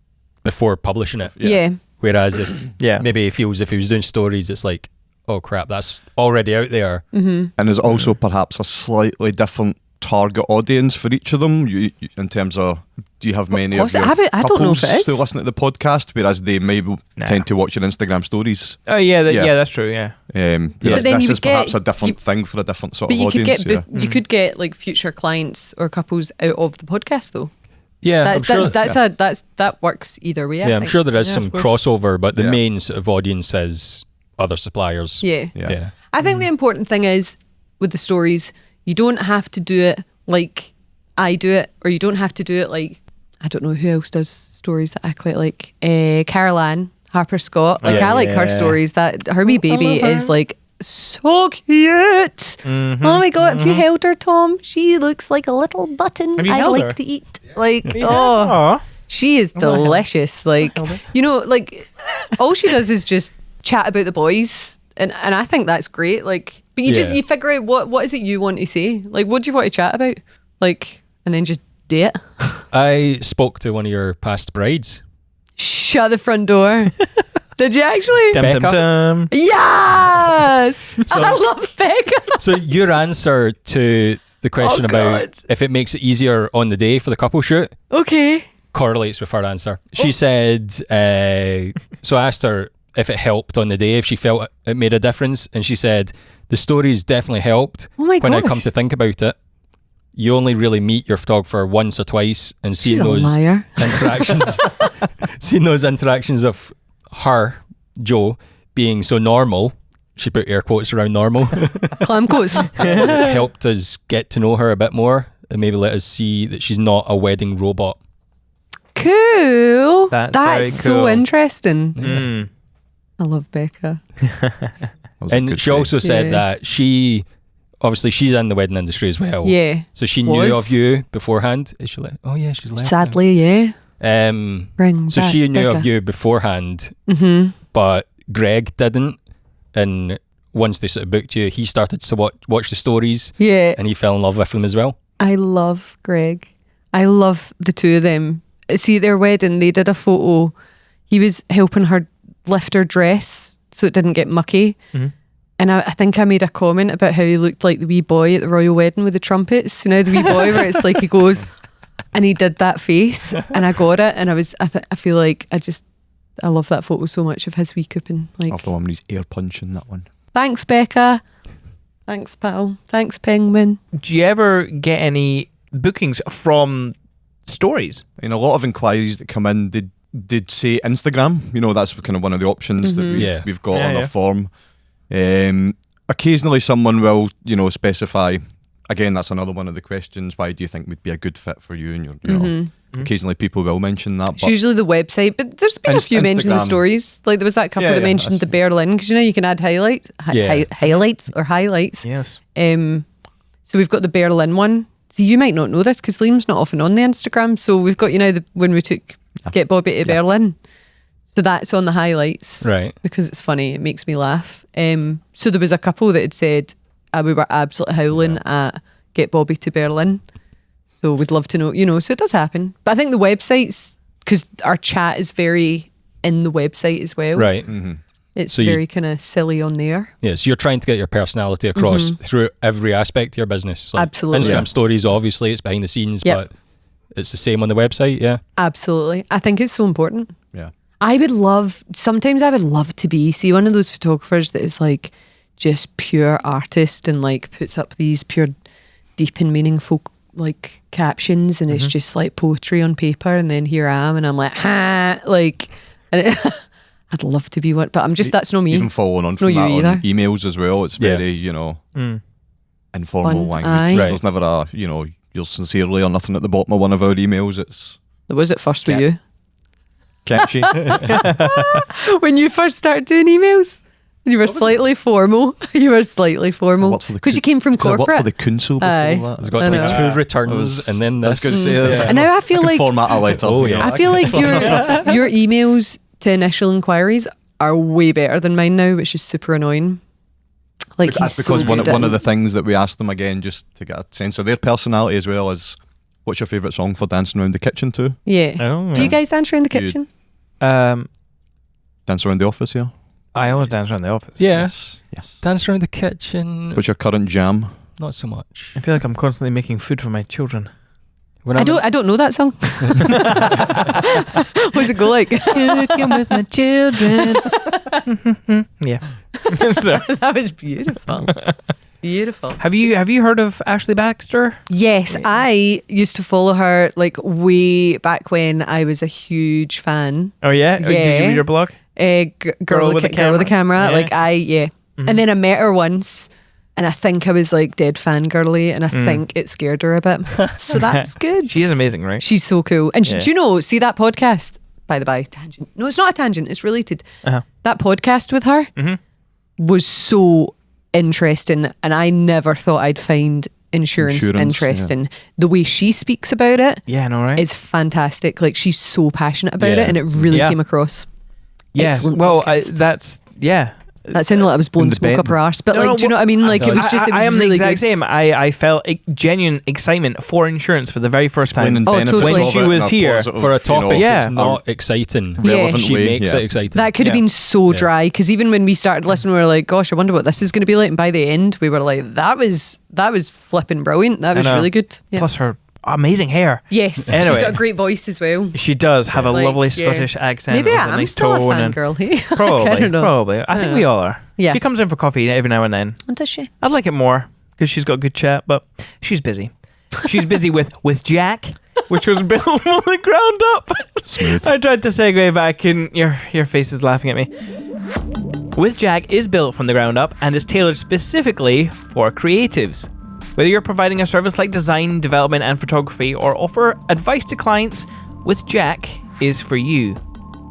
before publishing it. Yeah. Whereas if yeah. maybe if he was doing stories, it's like, oh crap, that's already out there. And there's also perhaps a slightly different target audience for each of them. You in terms of, do you have many of your I don't know if couples it who is. listen to the podcast, whereas they may tend to watch your Instagram stories? Oh yeah, Yeah. yeah, that's true. Yeah. Whereas But then this you is would get- perhaps a different thing for a different sort But of you could audience. get you could get like future clients or couples out of the podcast though. Yeah, I'm sure. That works either way. I I'm think. sure there is Yeah, I some suppose. crossover, but the Yeah. main sort of audience is other suppliers. Yeah. Yeah. I think the important thing is with the stories, you don't have to do it like I do it, or you don't have to do it like, I don't know who else does stories that I quite like. Carol Ann Harper Scott. Like Yeah, I like her yeah. stories. That her wee baby love her. is like so cute. Oh my god, if you held her, Tom, she looks like a little button Have you I'd held like her? to eat. Like Aw. she is hell. delicious. Like, you know, like all she does is just chat about the boys, and I think that's great. Like, but you just Yeah. you figure out what is it you want to say. Like, what do you want to chat about? Like, and then just do it. I spoke to one of your past brides. Shut the front door. Did you actually? Dum, dum, Becca? dum. Yes, I love Becca. So your answer to the question Oh, about God. if it makes it easier on the day for the couple shoot Okay. correlates with her answer. She Oh. said, so I asked her if it helped on the day, if she felt it made a difference, and she said, the stories definitely helped. Oh my When I gosh. come to think about it, you only really meet your photographer once or twice, and seeing She's a those liar. interactions, seeing those interactions of her, Joe, being so normal, she put air quotes around normal, Clam coats. helped us get to know her a bit more and maybe let us see that she's not a wedding robot. Cool. That's That's very so cool. interesting. Mm. I love Becca. That was a And good she day. also said Yeah. that she's in the wedding industry as well. Yeah. So she knew Was. of you beforehand. Is she like, oh yeah, she's left. Sadly, yeah. now. Bring So back she knew Becca. of you beforehand, Mm-hmm. but Greg didn't. And once they sort of booked you, he started to watch the stories Yeah. and he fell in love with them as well. I love Greg. I love the two of them. See, at their wedding, they did a photo. He was helping her lift her dress so it didn't get mucky. Mhm. And I think I made a comment about how he looked like the wee boy at the royal wedding with the trumpets. You know, the wee boy where it's like he goes, and he did that face, and I got it, and I feel like I love that photo so much of his wee coupon. Like, After one, he's air punching that one. thanks, Becca. Thanks, pal. Thanks, Penguin. Do you ever get any bookings from stories? And a lot of inquiries that come in did say Instagram. You know, that's kind of one of the options that Yeah. we've got Yeah, on yeah. our form. Occasionally someone will, specify, again, that's another one of the questions, why do you think would be a good fit for you? And your, you know, occasionally people will mention that. It's But usually the website, but there's been a few mentioned the Instagram. stories. Like there was that couple Yeah, that yeah, mentioned the that's- Berlin, because you can add highlights, Yeah. highlights or highlights. Yes. So we've got the Berlin one. So you might not know this because Liam's not often on the Instagram. So we've got when we took Get Bobby to Berlin. So that's on the highlights, Right. because it's funny. It makes me laugh. So there was a couple that had said we were absolutely howling at Get Bobby to Berlin. So we'd love to know, so it does happen. But I think the websites, because our chat is very in the website as well. Right. It's So you- very kind of silly on there. Yeah, so you're trying to get your personality across through every aspect of your business. Like Absolutely. Instagram Yeah. stories, obviously, it's behind the scenes, Yep. but it's the same on the website, yeah. Absolutely. I think it's so important. yeah. Sometimes I would love to be, one of those photographers that is like just pure artist and like puts up these pure deep and meaningful like captions, and it's just like poetry on paper, and then here I am and I'm like, and I'd love to be one, but that's not me. Even following on It's from not that you on either. emails as well, it's Yeah. very, informal Fun. language. Aye. Right. There's never a, yours sincerely or nothing at the bottom of one of our emails. It's Was it first with you? catchy. When you first started doing emails? You were slightly formal. You were slightly formal. Because you came from I worked corporate. for the council before Aye. that. It's got I like know. 2 returns and then That's this. good to say. And now I feel like Format a letter. Oh, yeah. I feel like your emails to initial inquiries are way better than mine now, which is super annoying. Like That's he's because so one good of at the things that we asked them again, just to get a sense of their personality as well as what's your favourite song for dancing around the kitchen to? Yeah. Oh, Do you guys dance around the You- kitchen? Dance around the office here? I always dance around the office. Yeah. Yes. Dance around the kitchen. What's your current jam? Not so much. I feel like I'm constantly making food for my children. When I don't know that song. What's it go like? Cooking with my children. Yeah. Sorry. That was beautiful. Beautiful. Have you heard of Ashley Baxter? Yes, I used to follow her like way back when I was a huge fan. Oh yeah. Or did Yeah. you read her blog? Girl with a camera. Yeah. Like and then I met her once, and I think I was like dead fangirly, and I think it scared her a bit. So that's good. She is amazing, right? She's so cool. And Yeah. do you know? See that podcast? By the by, tangent. No, it's not a tangent. It's related. Uh-huh. That podcast with her was so interesting, and I never thought I'd find insurance interesting. The way she speaks about it Yeah, I know, right? is fantastic. Like she's so passionate about Yeah. it, and it really Yeah. came across. Yes. Excellent Well, podcast. That sounded like I was blowing In the smoke bed. up her arse, but No, like, no, do you know what I mean? Like it was just. It was I am really the exact good. same. I felt genuine excitement for insurance for the very first time. Explaining Oh, benefits totally. When of she it in was a here positive, for a you know, topic Yeah. that's not exciting, Yeah. relevant she way, makes yeah. it exciting. That could have Yeah. been so Yeah. dry, because even when we started listening, we were like, "Gosh, I wonder what this is going to be like." And by the end, we were like, "That was flipping brilliant. That was know. really good." Yeah. Plus her amazing hair. Yes, Anyway. she's got a great voice as well. She does have a Like, lovely yeah. Scottish accent. Maybe with I a am nice still a tone and- fangirl. Hey, Probably, I don't know. probably. I think we all are. Yeah. She comes in for coffee every now and then. And does she? I'd like it more because she's got good chat, but she's busy. She's busy with Jack, which was built from the ground up. Smooth. I tried to segue back, and your face is laughing at me. With Jack is built from the ground up and is tailored specifically for creatives. Whether you're providing a service like design, development, and photography, or offer advice to clients, with Jack is for you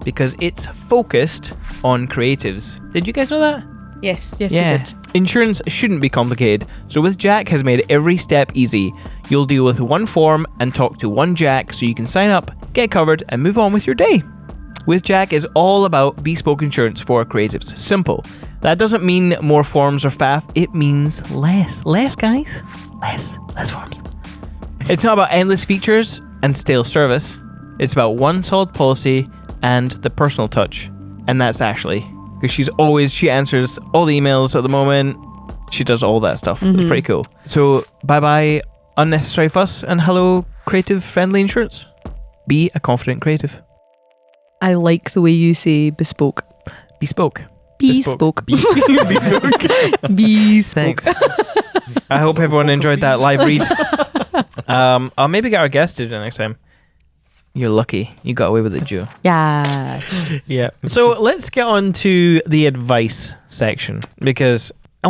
because it's focused on creatives. Did you guys know that? Yes, we did. Insurance shouldn't be complicated, so with Jack has made every step easy. You'll deal with one form and talk to one Jack so you can sign up, get covered, and move on with your day. With Jack is all about bespoke insurance for creatives. Simple. That doesn't mean more forms or faff, it means less. Less, guys. Less forms. It's not about endless features and stale service. It's about one solid policy and the personal touch. And that's Ashley. Because she answers all the emails at the moment. She does all that stuff. It's pretty cool. So bye unnecessary fuss, and hello creative friendly insurance. Be a confident creative. I like the way you say bespoke. Bespoke. Bespoke. Bespoke. Bespoke. Thanks. I hope everyone enjoyed that live read. I'll maybe get our guest to do it next time. You're lucky. You got away with it, Joe. Yeah. Yeah. So let's get on to the advice section, because we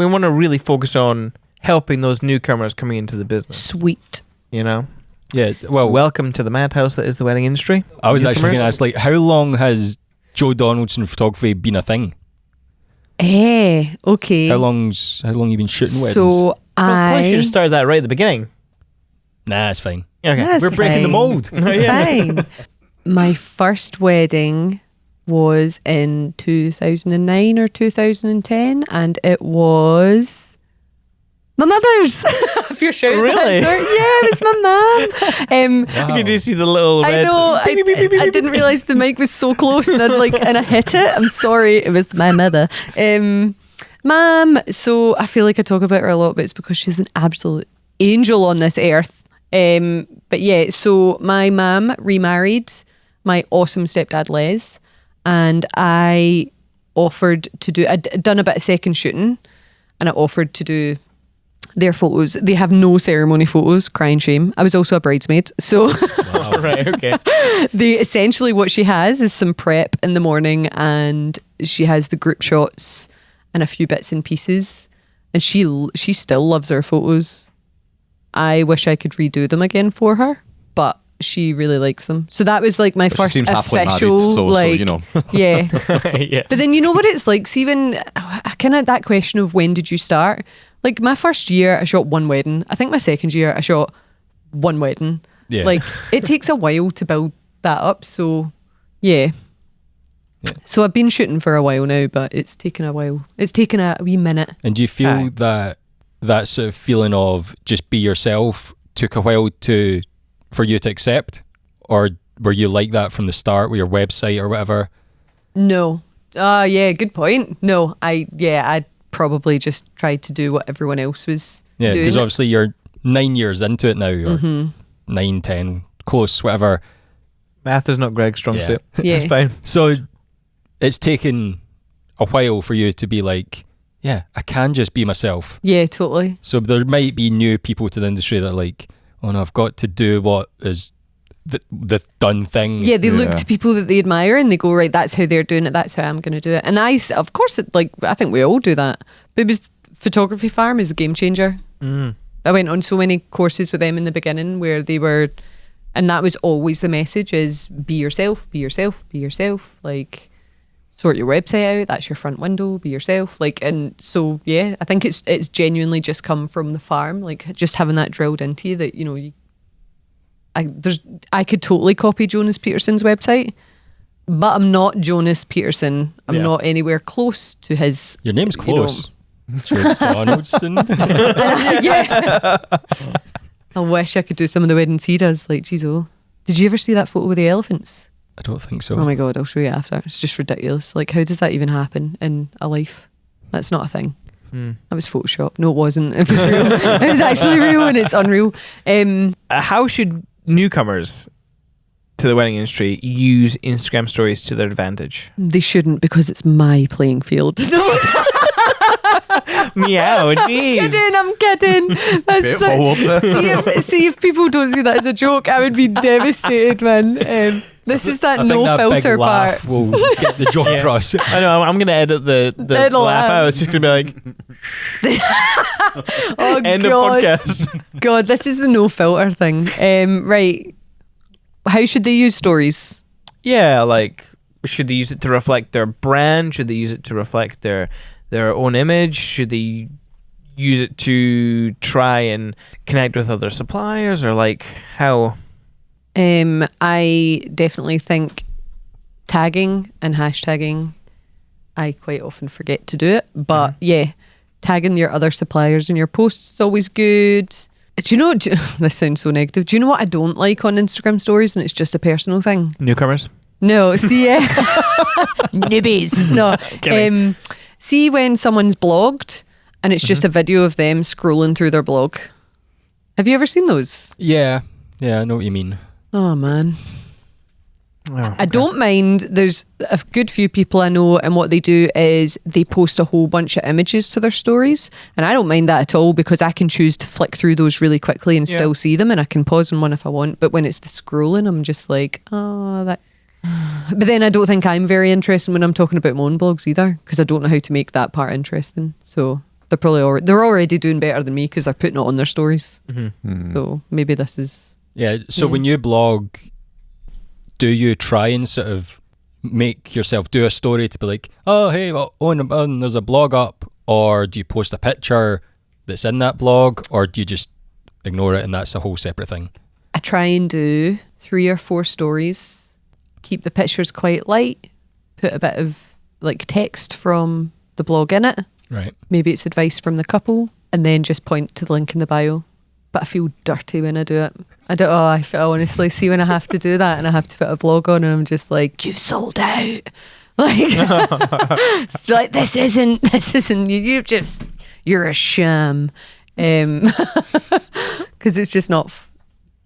want to really focus on helping those newcomers coming into the business, Sweet. you know? Yeah, well, Welcome to the madhouse that is the wedding industry. I was actually going to Newcomers. ask, like, how long has Joe Donaldson Photography been a thing? Okay. How long you been shooting weddings? So Well, probably should I. have started that right at the beginning. Nah, it's fine. Okay. That's We're breaking the fine. mold. It's fine. My first wedding was in 2009 or 2010, and it was my mother's. If you're shouting that Really? out. Yeah, it was my mum. You do see the little I red... know. I didn't realize the mic was so close, and I hit it. I'm sorry. It was my mother. Mum. So I feel like I talk about her a lot, but it's because she's an absolute angel on this earth. But yeah, so my mum remarried my awesome stepdad Les, and I offered to do. I'd done a bit of second shooting, and I offered to do their photos. They have no ceremony photos, crying shame. I was also a bridesmaid, so Right, okay. essentially what she has is some prep in the morning, and she has the group shots and a few bits and pieces, and she still loves her photos I wish I could redo them again for her, but she really likes them. So that was like my But she first seems happily married, official, so, like, you know. yeah. Yeah. But then you know what it's like. See, when kind of that question of when did you start? Like my first year, I shot one wedding. I think my second year, I shot one wedding. Yeah. Like it takes a while to build that up. So yeah. So I've been shooting for a while now, but it's taken a while. It's taken a wee minute. And do you feel that sort of feeling of just be yourself took a while for you to accept? Or were you like that from the start with your website or whatever? No. Yeah, good point. No, I probably just tried to do what everyone else was Yeah, doing. because obviously you're 9 years into it now, or 9, 10, close, whatever. Math is not Greg's strong suit. Yeah. It's fine. So it's taken a while for you to be like, yeah, I can just be myself. Yeah, totally. So there might be new people to the industry that are like, oh no, I've got to do what is the done thing. Yeah, they look to people that they admire and they go, right, that's how they're doing it, that's how I'm going to do it. And of course, I think we all do that. Booby's Photography Farm is a game changer. I went on so many courses with them in the beginning where they were, and that was always the message is be yourself, be yourself, be yourself. Like, sort your website out, that's your front window, be yourself. Like, and so, yeah, I think it's genuinely just come from the farm, like just having that drilled into you that, you know, I could totally copy Jonas Peterson's website, but I'm not Jonas Peterson. I'm not anywhere close to his. Your name's you know. close. It's Donaldson. Yeah. I wish I could do some of the weddings he does. Like, geez, did you ever see that photo with the elephants? I don't think so. Oh my God, I'll show you after. It's just ridiculous. Like, how does that even happen in a life? That's not a thing. That was Photoshop. No, it wasn't. It was real. It was actually real and it's unreal. How should newcomers to the wedding industry use Instagram stories to their advantage? They shouldn't, because it's my playing field. No, Meow, jeez. I'm kidding. That's Bit forward. see if people don't see that as a joke, I would be devastated, man. This is that I think no that filter big laugh part. will get the joke across. I know, I'm going to edit the It'll laugh have- out. It's just going to be like, Oh end of God. podcast. God, this is the no filter thing. Right. How should they use stories? Yeah, like, should they use it to reflect their brand? Should they use it to reflect their own image? Should they use it to try and connect with other suppliers, or like how? I definitely think tagging and hashtagging, I quite often forget to do it, but yeah, tagging your other suppliers in your posts is always good. Do you know, this sounds so negative, do you know what I don't like on Instagram stories, and it's just a personal thing? Newcomers? No, see, newbies. No, Kidding. see when someone's blogged and it's just a video of them scrolling through their blog. Have you ever seen those? Yeah, I know what you mean. Oh man. Oh, I don't mind. There's a good few people I know, and what they do is they post a whole bunch of images to their stories, and I don't mind that at all, because I can choose to flick through those really quickly and still see them, and I can pause on one if I want. But when it's the scrolling, I'm just like, oh, that. But then I don't think I'm very interesting when I'm talking about my own blogs either, because I don't know how to make that part interesting. So they're probably they're already doing better than me because they're putting it on their stories. So maybe this is. Yeah, so when you blog, do you try and sort of make yourself do a story to be like, oh, hey, there's a blog up, or do you post a picture that's in that blog, or do you just ignore it and that's a whole separate thing? I try and do 3 or 4 stories, keep the pictures quite light, put a bit of like text from the blog in it. Right. Maybe it's advice from the couple, and then just point to the link in the bio. But I feel dirty when I do it. I honestly see when I have to do that and I have to put a blog on and I'm just like, you've sold out. Like, it's like, this isn't, you're a sham. Because it's just not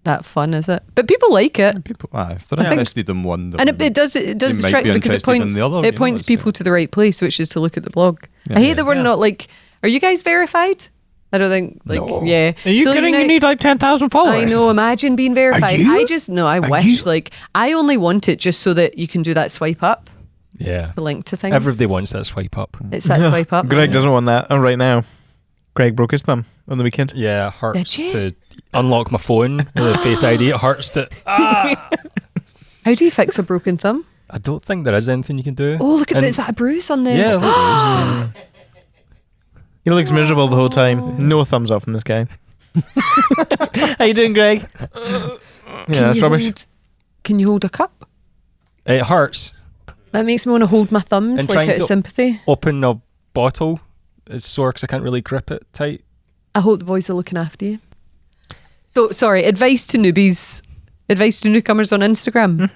that fun, is it? But people like it. People, if they're interested in one, And it does they the might trick, be because it interested in points the other, it points people to the right place, which is to look at the blog. I hate that we're not like, are you guys verified? I don't think, like, yeah. Are you kidding? You need like 10,000 followers. I know, imagine being verified. you? I wish, like, I only want it just so that you can do that swipe up, Yeah. the link to things. Everybody wants that swipe up. It's that swipe up. Greg doesn't want that right now. Greg broke his thumb on the weekend. Yeah, it hurts Did you? to unlock my phone with the Face ID. It hurts to. How do you fix a broken thumb? I don't think there is anything you can do. Oh, look at that. Is that a bruise on there? Yeah. He looks miserable the whole time. No thumbs up from this guy. How you doing, Greg? Yeah, that's rubbish. Can you hold a cup? It hurts. That makes me want to hold my thumbs, And like trying out of to- sympathy. Open a bottle. It's sore because I can't really grip it tight. I hope the boys are looking after you. So, sorry, advice to newbies, advice to newcomers on Instagram.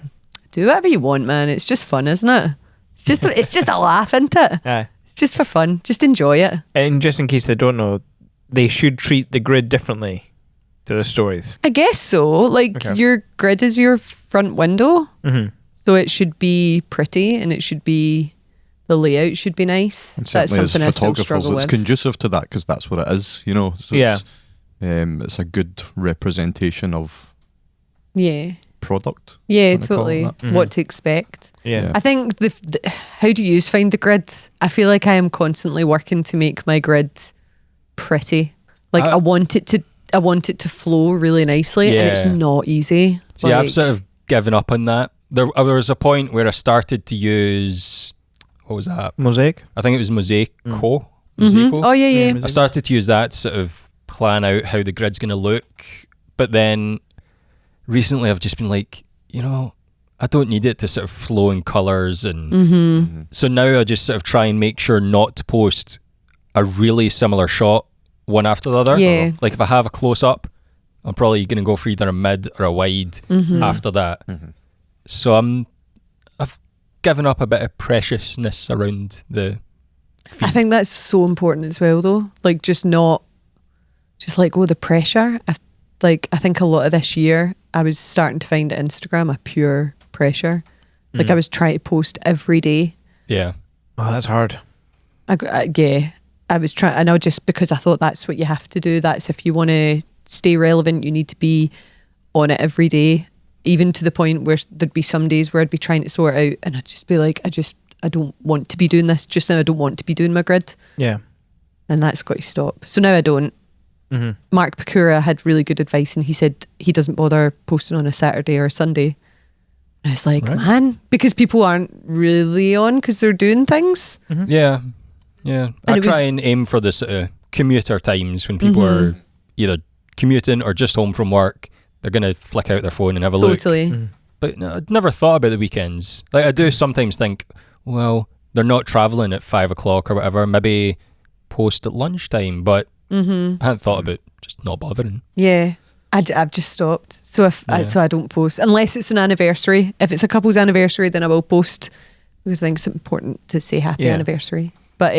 Do whatever you want, man. It's just fun, isn't it? It's just a laugh, isn't it? Aye. It's just for fun. Just enjoy it. And just in case they don't know, they should treat the grid differently to the stories. I guess so. Like, Okay. your grid is your front window. Mm-hmm. So it should be pretty and it should be, the layout should be nice. And That's certainly as something I still photographers, struggle it's with. conducive to that because that's what it is, you know. So Yeah. it's a good representation of Yeah. product. Yeah, What they call totally. that. Mhm. What to expect. Yeah. I think how do you find the grid? I feel like I am constantly working to make my grid pretty. Like I want it to flow really nicely, and it's Yeah. not easy. So yeah, I've Like, sort of given up on that. There was a point where I started to use, what was that? Mosaic. I think it was Mosaico. mhm. Mosaico. Oh yeah, yeah. Yeah, I started to use that to sort of plan out how the grid's going to look. But then recently I've just been like, you know, I don't need it to sort of flow in colours. And Mm-hmm. so now I just sort of try and make sure not to post a really similar shot one after the other. Yeah. Like if I have a close up, I'm probably going to go for either a mid or a wide Mm-hmm. after that. So I've given up a bit of preciousness around the I think that's so important as well, though. Like just not, just like the pressure. I think a lot of this year I was starting to find Instagram a pure pressure. Like I was trying to post every day. yeah. Oh, that's hard. I was trying. I know, just because I thought that's what you have to do. That's if you want to stay relevant, you need to be on it every day. Even to the point where there'd be some days where I'd be trying to sort out, and I'd just be like, I don't want to be doing this just now. I don't want to be doing my grid, Yeah. and that's got to stop. So now I don't. Mm-hmm. Mark Pecura had really good advice, and he said he doesn't bother posting on a Saturday or a Sunday. And I was like, Right. man, because people aren't really on because they're doing things. Yeah. Yeah. And I it was- try and aim for the sort of commuter times when people are either commuting or just home from work. They're going to flick out their phone and have a look. Totally. But no, I'd never thought about the weekends. Like I do sometimes think, well, they're not travelling at 5 o'clock or whatever. Maybe post at lunchtime. But I hadn't thought about just not bothering. Yeah, I've just stopped. So so I don't post unless it's an anniversary. If it's a couple's anniversary, then I will post because I think it's important to say happy Yeah. anniversary. But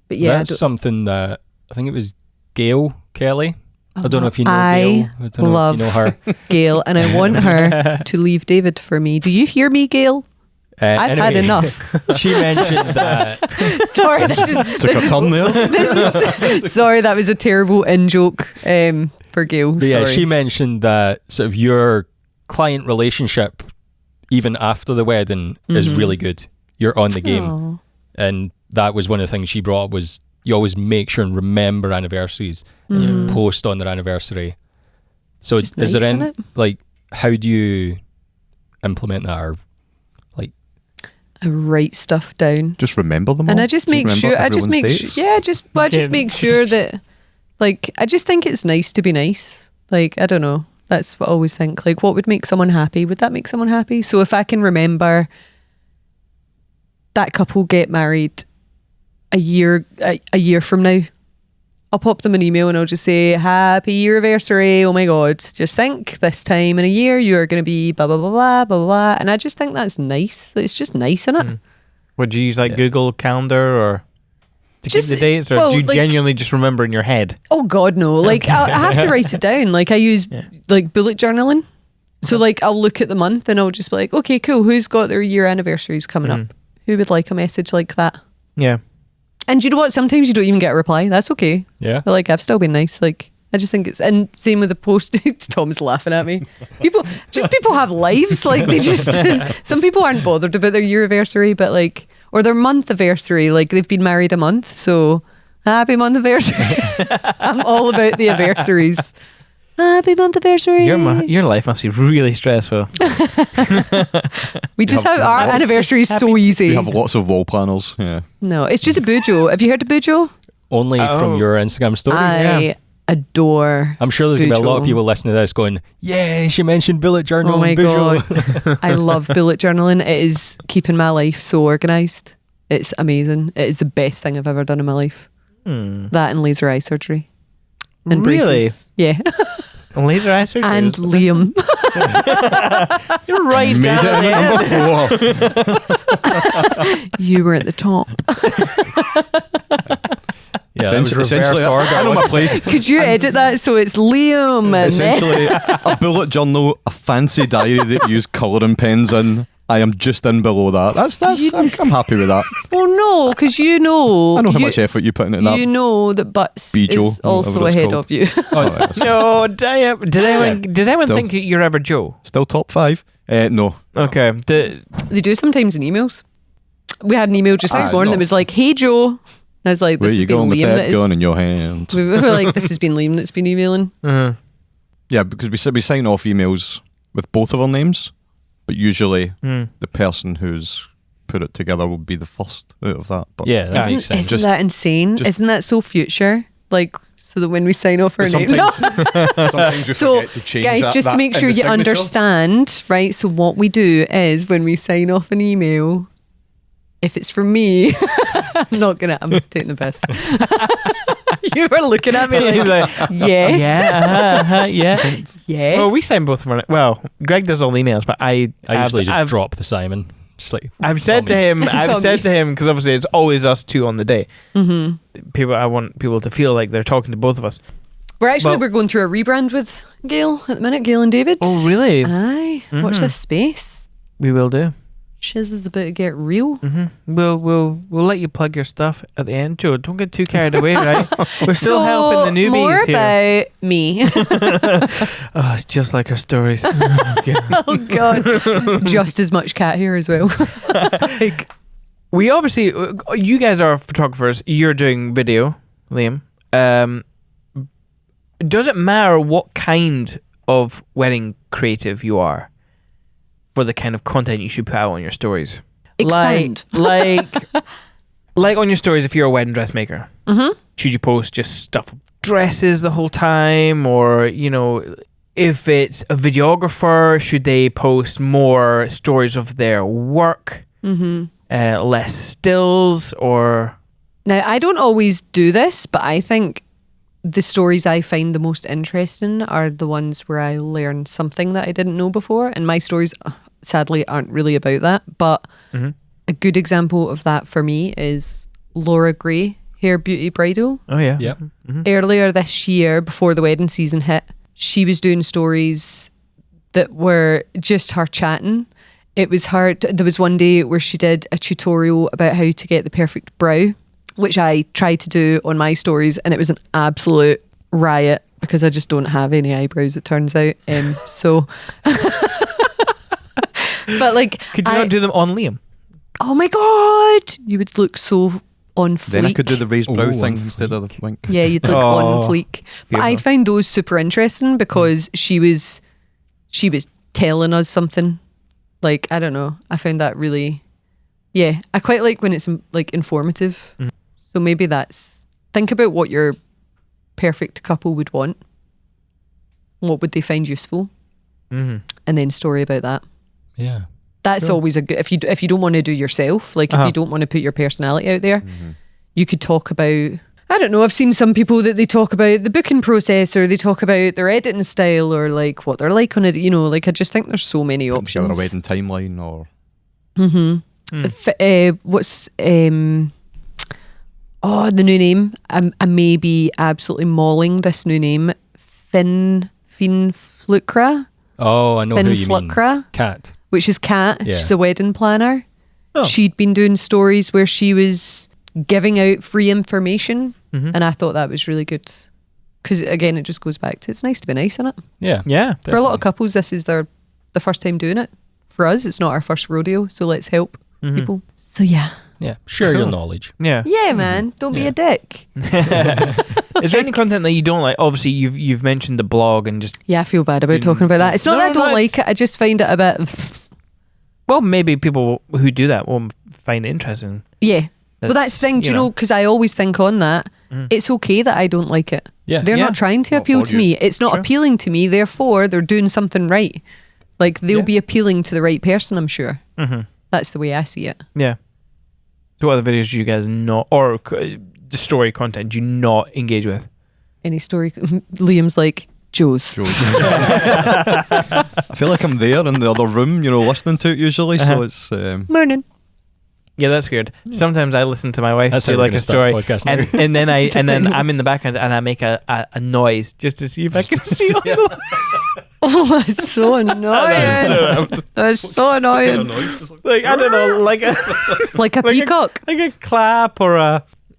yeah, That's something that I think it was Gail Kelly. I don't know if you know I Gail. I don't know love if you know her. Gail, and I want her to leave David for me. Do you hear me, Gail? I've had Anyway, enough. She mentioned that. Sorry, Took a turn there. sorry, that was a terrible in joke for Gail. But yeah, Sorry. she mentioned that sort of your client relationship, even after the wedding, is really good. You're on the game. Aw. And that was one of the things she brought up was you always make sure and remember anniversaries and you post on their anniversary. So Just is nice, there any, isn't it? like, how do you implement that or like, I write stuff down. Just remember them And all. I just Do you make remember sure. I just everyone's make dates? sure. Yeah, I just Yeah. make sure that, like, I just think it's nice to be nice. Like, I don't know. That's what I always think. Like, what would make someone happy? Would that make someone happy? So if I can remember that couple get married a year from now, I'll pop them an email and I'll just say, happy year anniversary. Oh my God. Just think this time in a year, you are going to be blah, blah, blah, blah, blah, blah. And I just think that's nice. It's just nice, isn't it? Would you use like Yeah. Google Calendar or to Just- keep the dates, or well, do you like- genuinely just remember in your head? Oh God, no! Like I have to write it down. Like I use like bullet journaling. So like I'll look at the month and I'll just be like, okay, cool. Who's got their year anniversaries coming up? Who would like a message like that? Yeah. And you know what? Sometimes you don't even get a reply. That's okay. yeah? But like I've still been nice. Like I just think it's, and same with the post. Tom's laughing at me. People have lives. Like they just some people aren't bothered about their year anniversary, but like, or their month anniversary. Like they've been married a month, so happy month anniversary. I'm all about the anniversaries. Happy month anniversary. Your life must be really stressful. We just have our lots- anniversary is so easy. We have lots of wall planners. Yeah. No, it's just a bujo. Have you heard of bujo? Only from your Instagram stories. I adore. I'm sure there's going to be a lot of Bujo. people listening to this going, yeah, she mentioned bullet journal Oh my and visual. god, I love bullet journaling. It is keeping my life so organised. It's amazing. It is the best thing I've ever done in my life. That and laser eye surgery. And Really? braces. Yeah. Laser eye surgery. And is the best. Liam. You're right Made down it there. in number 4. You were at the top. Yeah, that was Essentially, reverse I know order. my place. Could you edit that so it's Liam? Essentially, a bullet journal, a fancy diary that you use colouring pens in. I am just in below that. That's. I'm happy with that. Well, no, because I know how you, much effort you put into that. you know that Butts Bijo, is also whatever it's ahead called. of you. No, damn. Did anyone Still. think you're ever Joe? Still top 5? No. Okay. They do sometimes in emails. We had an email just this morning no. that was like, "Hey Joe," and I was like, Where "This you has been going with Liam that that gun is." in your hand? We were like, "This has been Liam that's been emailing." Yeah, because we sign off emails with both of our names, but usually the person who's put it together will be the first out of that. But Yeah, that makes sense. Isn't that insane? Isn't that so future? Like, so that when we sign off our name. sometimes, sometimes we So, forget to change guys, that, just to that make in sure the you signature. understand, right? So, what we do is when we sign off an email, if it's from me, I'm taking the piss. You were looking at me like, yes, Yeah. yes. Well, we sign both of our. Well, Greg does all the emails, but I usually just drop the Simon. Just like I've said to him, because obviously it's always us two on the day. I want people to feel like they're talking to both of us. We're going through a rebrand with Gail at the minute, Gail and David. Oh, really? Aye. Watch this space. We will do. Shiz is about to get real. We'll let you plug your stuff at the end, Joe. Don't get too carried away, right? We're still helping the newbies more here. about me. Oh, it's just like our stories. Oh god, just as much cat hair as well. Like, We obviously, you guys are photographers. You're doing video, Liam. Does it matter what kind of wedding creative you are for the kind of content you should put out on your stories? expand. Like on your stories, if you're a wedding dressmaker, should you post just stuff of dresses the whole time, or if it's a videographer, should they post more stories of their work, less stills, or? Now, I don't always do this, but I think the stories I find the most interesting are the ones where I learn something that I didn't know before. And my stories, sadly, aren't really about that. But a good example of that for me is Laura Gray, Hair Beauty Bridal. Oh, yeah. Yep. Earlier this year, before the wedding season hit, she was doing stories that were just her chatting. It was her. There was one day where she did a tutorial about how to get the perfect brow, which I tried to do on my stories, and it was an absolute riot because I just don't have any eyebrows, it turns out. So, but like, Could you not do them on Liam? oh my god, you would look so on fleek. Then I could do the raised brow Oh, thing on instead of the wink. Yeah, you'd look Oh, on fleek. But I beautiful. found those super interesting because she was telling us something. Like, I don't know. I found that really, yeah. I quite like when it's like informative. So maybe think about what your perfect couple would want. What would they find useful? And then story about that. Yeah. That's always a good, if you don't want to do yourself, like if you don't want to put your personality out there, you could talk about, I don't know, I've seen some people that they talk about the booking process, or they talk about their editing style, or like what they're like on it, like I just think there's so many Putting together options. a wedding timeline or What's the new name? I may be absolutely mauling this new name. Fin Flukra, Oh, I know Fin who you mean. Flukra, Cat. which is Kat. Yeah. She's a wedding planner. Oh. She'd been doing stories where she was giving out free information, and I thought that was really good. Because again, it just goes back to it's nice to be nice, isn't it? Yeah. Yeah. For a lot of couples, this is the first time doing it. For us, it's not our first rodeo, so let's help people. So yeah. Yeah. Share your Cool. knowledge. Yeah. Yeah, man. Don't be a dick. Is there any content that you don't like? Obviously, you've mentioned the blog and just Yeah, I feel bad about talking about that. It's not No, that I don't no, like it. I just find it a bit. well, maybe people who do that will find it interesting. Yeah. But that's the thing, do you know, because I always think on that, it's okay that I don't like it. Yeah. They're Yeah. not trying to Not appeal for to you. me. It's not Sure. appealing to me. Therefore, they're doing something right. Like, they'll Yeah. be appealing to the right person, I'm sure. Mm-hmm. That's the way I see it. Yeah. So what other videos do you guys not, or the story content do you not engage with? Any story, Liam's like, Jos. I feel like I'm there in the other room, listening to it usually. So it's Morning. Yeah, that's weird. Sometimes I listen to my wife That's how do we're like gonna a start story, the podcast and, now. and then I'm in the background and I make a noise just to see if I can see. Oh, that's so annoying. That's so annoying. Like I don't know, like a Like a peacock. like a clap or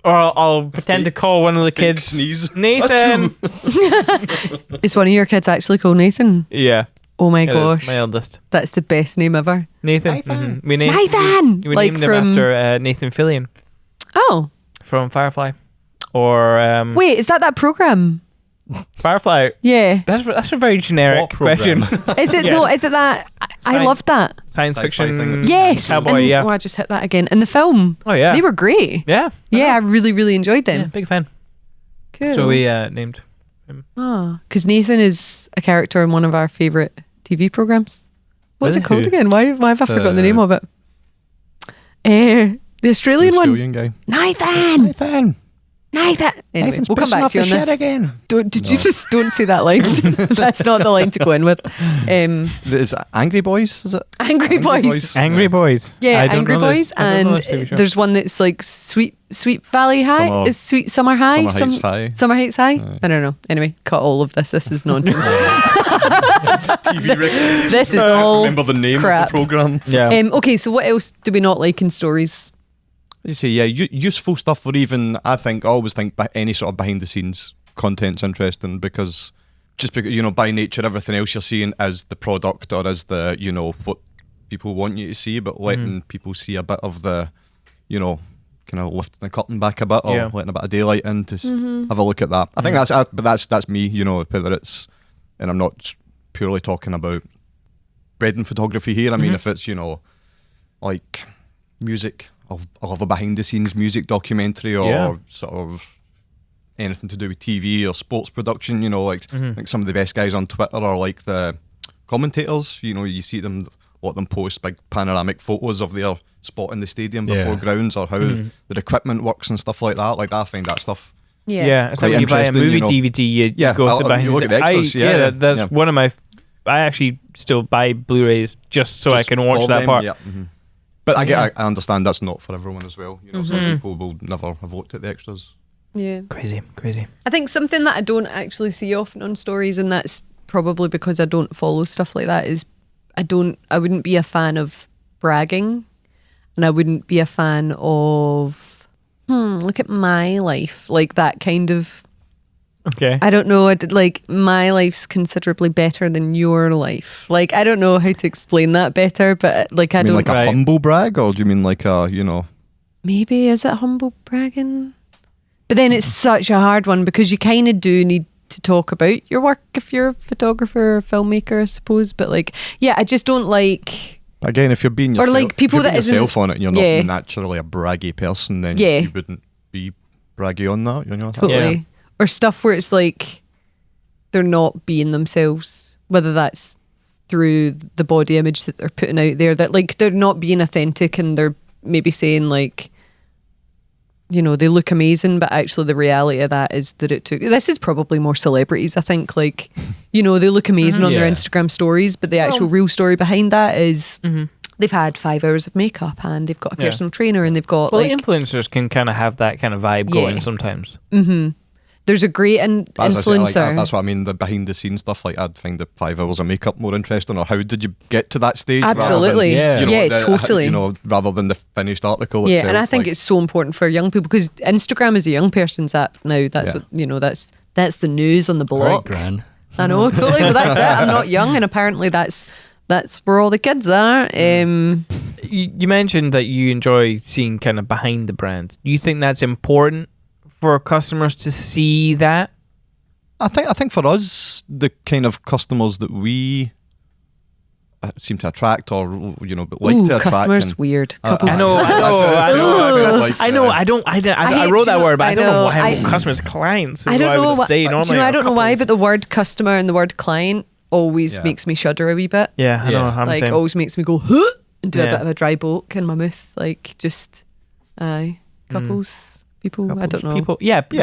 I'll pretend to call one of the kids sneeze. Nathan. Is one of your kids actually called Nathan? Yeah, Oh my it is, gosh. my eldest That's the best name ever. Nathan. Mhm. We named Nathan! we Like named him from. after Nathan Fillion Oh, from Firefly, or wait, is that program? Firefly. Yeah. That's a very generic What program? question. Is it Yeah. though? Is it that? I Sci- loved that. Science Sci-fi fiction. thing. Yes. Cowboy. And- Yeah. Oh, I just hit that again. In the film. Oh yeah. They were great. Yeah. Yeah, I really, really enjoyed Yeah. them. Big fan. Cool. So we named. Oh, because Nathan is a character in one of our favourite TV programs. What's Really? it called Who? again? Why have I forgotten the name of it? The Australian one. Australian guy. Nathan. Anyway, we'll come back to you on this. again. Did you just don't say that line? That's not the line to go in with. Is it Angry Boys? Is it? Angry Boys. Angry Boys. Yeah, I don't Angry know Boys, this. I don't know and this TV show. there's one that's like Sweet Valley High. Summer- Is Sweet Summer High? Summer Heights High. Summer Heights High. I don't know. Anyway, cut all of this. This is nonsense. TV recommendation. This is all Remember the name crap. of the program? Yeah. Okay, so what else do we not like in stories? As you say, yeah, useful stuff, or even I always think any sort of behind the scenes content's interesting because by nature everything else you're seeing is the product or is the what people want you to see, but letting people see a bit of the kind of lifting the curtain back a bit or letting a bit of daylight in to have a look at that. I think that's me, whether it's, and I'm not purely talking about wedding photography here. I mean, if it's like music. I'll have a behind the scenes music documentary or sort of anything to do with TV or sports production, like some of the best guys on Twitter are like the commentators, you see them, a lot of them post big panoramic photos of their spot in the stadium before grounds or how their equipment works and stuff like that. Like I find that stuff. Yeah, it's quite like when you buy a interesting, movie DVD, you go to behind you look at the extras, that's yeah. one of my. I actually still buy Blu-rays just so I Just can watch for that them, part. yeah, But I understand that's not for everyone as well. Some people will never have looked at the extras. Yeah. Crazy. I think something that I don't actually see often on stories, and that's probably because I don't follow stuff like that, is I wouldn't be a fan of bragging, and I wouldn't be a fan of look at my life, like that kind of. Okay. I don't know. Like my life's considerably better than your life. Like I don't know how to explain that better, but like I You mean don't. like a Right. humble brag, or do you mean like a Maybe is it humble bragging? But then it's such a hard one because you kind of do need to talk about your work if you're a photographer or filmmaker, I suppose. But like, yeah, I just don't like. Again, if you're being Or, yourself, like, people if you're that being yourself isn't- on it, and you're Yeah. not naturally a braggy person, then Yeah. you wouldn't be braggy on that. Totally. Yeah. Or stuff where it's like they're not being themselves, whether that's through the body image that they're putting out there, that like they're not being authentic and they're maybe saying like, they look amazing, but actually the reality of that is that this is probably more celebrities, I think, like, they look amazing on their Yeah. Instagram stories, but the actual real story behind that is they've had 5 hours of makeup and they've got a Yeah. personal trainer and they've got Well, like influencers can kind of have that kind of vibe Yeah. going sometimes. there's a great That's what I say, influencer. that's what I mean. The behind the scenes stuff, like I'd find the 5 hours of makeup more interesting, or how did you get to that stage? Absolutely. Rather than, Yeah, totally. rather than the finished article. Yeah, itself, and I think like, it's so important for young people because Instagram is a young person's app now. That's Yeah. what that's the news on the All right, block. Gran. I know, totally. But that's it. I'm not young, and apparently that's where all the kids are. You mentioned that you enjoy seeing kind of behind the brand. Do you think that's important for customers to see that? I think for us, the kind of customers that we seem to attract, or like to attract. Customers, weird. Couples. I know. I wrote that word, but I don't know why customers, clients. I don't know what. Say normally. I don't know why, but the word customer and the word client always makes me shudder a wee bit. Yeah, I know. I'm like saying. always makes me go huh, and do a bit of a dry bulk in my mouth. Like just couples. People, I don't know. People,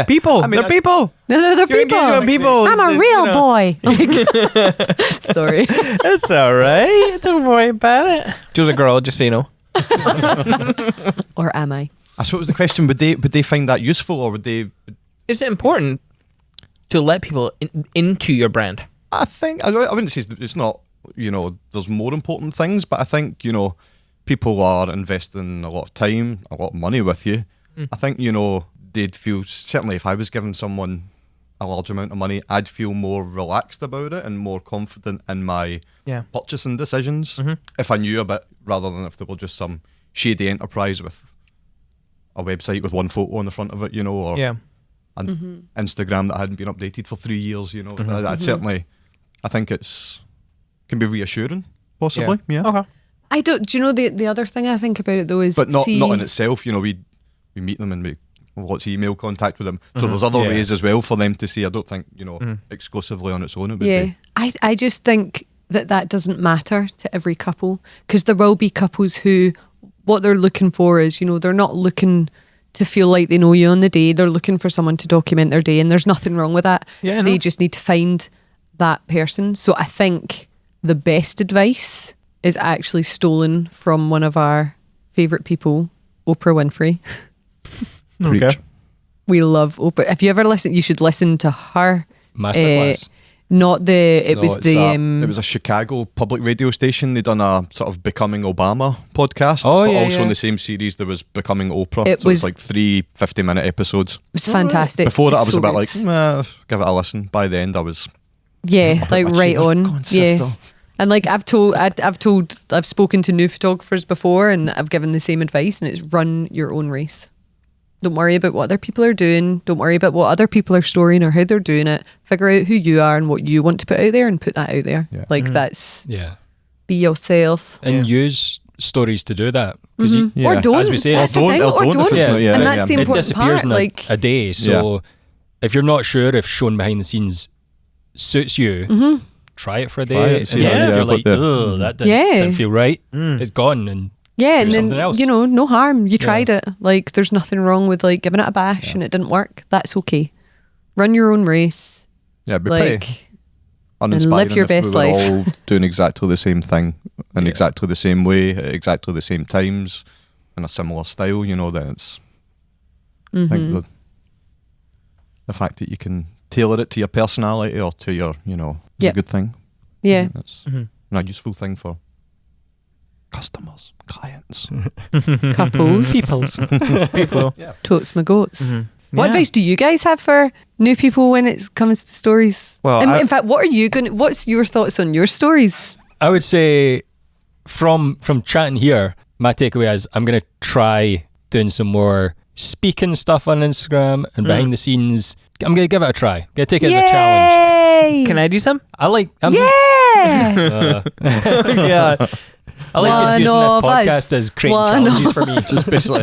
people. I mean, they're people. No, they're You're engaging with people. I'm a real boy. Sorry. It's all right. Don't worry about it. Joe's a girl, just so you know. Or am I? I suppose the question, would they find that useful, or would they? Is it important to let people into your brand? I think I wouldn't say it's not. There's more important things, but I think people are investing a lot of time, a lot of money with you. I think, they'd feel, certainly if I was giving someone a large amount of money, I'd feel more relaxed about it and more confident in my purchasing decisions if I knew a bit, rather than if they were just some shady enterprise with a website with one photo on the front of it, or an Instagram that hadn't been updated for 3 years, I'd certainly, I think can be reassuring, possibly. Yeah. Okay. I don't. Do you know the other thing I think about it though is, but not in itself. We meet them and we lots of email contact with them. So there's other ways as well for them to see. I don't think exclusively on its own it would be. I just think that doesn't matter to every couple, because there will be couples who what they're looking for is they're not looking to feel like they know you on the day. They're looking for someone to document their day, and there's nothing wrong with that. Yeah, they just need to find that person. So I think the best advice is actually stolen from one of our favourite people, Oprah Winfrey. Okay. We love Oprah. If you ever listen, you should listen to her masterclass. It was a Chicago public radio station. They done a sort of Becoming Obama podcast. In the same series there was Becoming Oprah. It was like 3 50-minute episodes. It was fantastic. Before that I was a bit like, give it a listen. By the end I was like right on. And like I've spoken to new photographers before, and I've given the same advice, and it's run your own race. Don't worry about what other people are doing. Don't worry about what other people are storing or how they're doing it. Figure out who you are and what you want to put out there, and put that out there. Yeah. Like that's be yourself and use stories to do that. Or don't. As we say, that's the thing. Or don't. And that's the important it disappears part. in a day. So if you're not sure if shown behind the scenes suits you, try it for a day. If you're like, that didn't feel right, it's gone, and and then else. no harm. You tried it. Like there's nothing wrong with like giving it a bash and it didn't work. That's okay. Run your own race. Yeah, be pretty uninspiring and live your best we were life. all doing exactly the same thing in exactly the same way at exactly the same times in a similar style. Then it's I think the fact that you can tailor it to your personality or to your is a good thing. Yeah, it's a useful thing for customers, clients, couples, people. Totes my goats. What advice do you guys have for new people when it comes to stories? Well, in fact, what's your thoughts on your stories? I would say from chatting here, my takeaway is I'm going to try doing some more speaking stuff on Instagram and behind the scenes. I'm going to give it a try. I'm going to take it as a challenge. Can I do some? I like I like just using this podcast as creating challenges for me. Just basically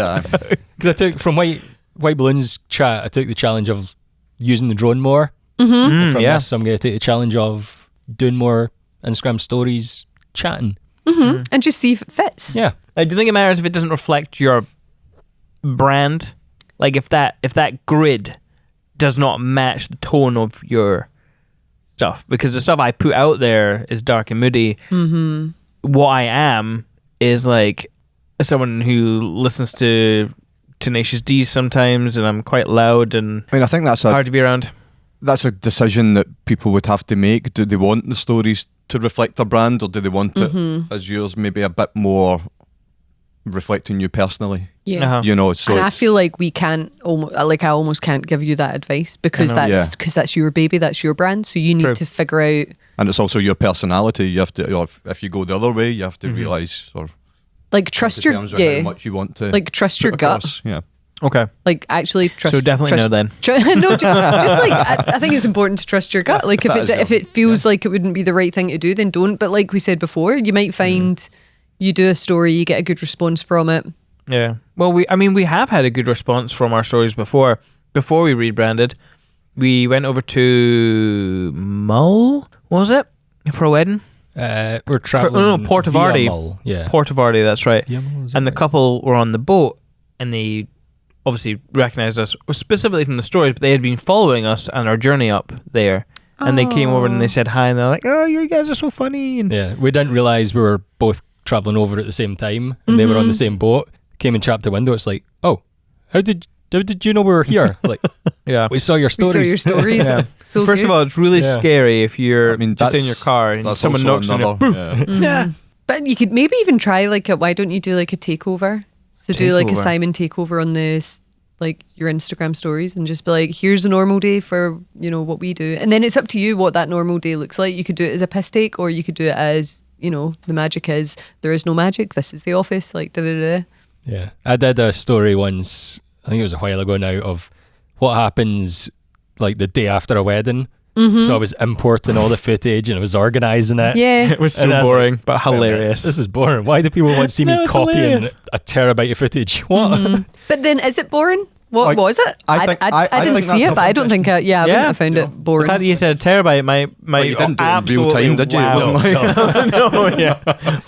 because I took from White Balloons chat, I took the challenge of using the drone more. From this, I'm going to take the challenge of doing more Instagram stories, chatting, and just see if it fits. Yeah. Do you think it matters if it doesn't reflect your brand? Like if that grid does not match the tone of your stuff, because the stuff I put out there is dark and moody. What I am is like someone who listens to Tenacious D sometimes, and I'm quite loud and I think that's hard to be around. That's a decision that people would have to make. Do they want the stories to reflect their brand, or do they want it as yours, maybe a bit more reflecting you personally? Yeah. So and I feel like we can't, I almost can't give you that advice, because that's your baby, that's your brand, so you need to figure out. And it's also your personality. You have to, or if you go the other way, you have to realise or like trust your how much you want to trust your gut. Yeah. Okay. Like actually trust. So definitely no then. No, just like I think it's important to trust your gut. Like if it feels like it wouldn't be the right thing to do, then don't. But like we said before, you might find you do a story, you get a good response from it. Yeah. Well, we have had a good response from our stories before. Before we rebranded, we went over to Mull, was it? For a wedding? We're traveling. Portavardy. Mull, yeah. Portavardy, that's right. Via Mull, is And the it? couple were on the boat, and they obviously recognised us specifically from the stories, but they had been following us on our journey up there. And they came over and they said hi, and they're like, "Oh, you guys are so funny." And Yeah, we didn't realise we were both travelling over at the same time, and they were on the same boat. Came and tapped the window. It's like, oh, how did you know we were here? Like, yeah. we saw your stories. We saw your stories. Yeah. So First of good. all, it's really scary if you're just that's- in your car and that's someone also knocks on your another- boom. yeah. But you could maybe even try like why don't you do like a takeover? So do like a Takeover. Simon takeover on this, like your Instagram stories, and just be like, here's a normal day for what we do, and then it's up to you what that normal day looks like. You could do it as a piss take, or you could do it as the magic is there is no magic. This is the office. Like da da da. Yeah, I did a story once. I think it was a while ago now of what happens like the day after a wedding. So I was importing all the footage and I was organising it. Yeah. It was so And I was boring, like, but hilarious. This is boring. Why do people want to see No, me it's copying hilarious. a terabyte of footage? What? But then is it boring? What Like, was it? I think- I didn't think see that's it, but I don't think I wouldn't have found it The boring. fact that you said a terabyte might You didn't do it in real absolutely time, did you? wow. It wasn't like No, yeah.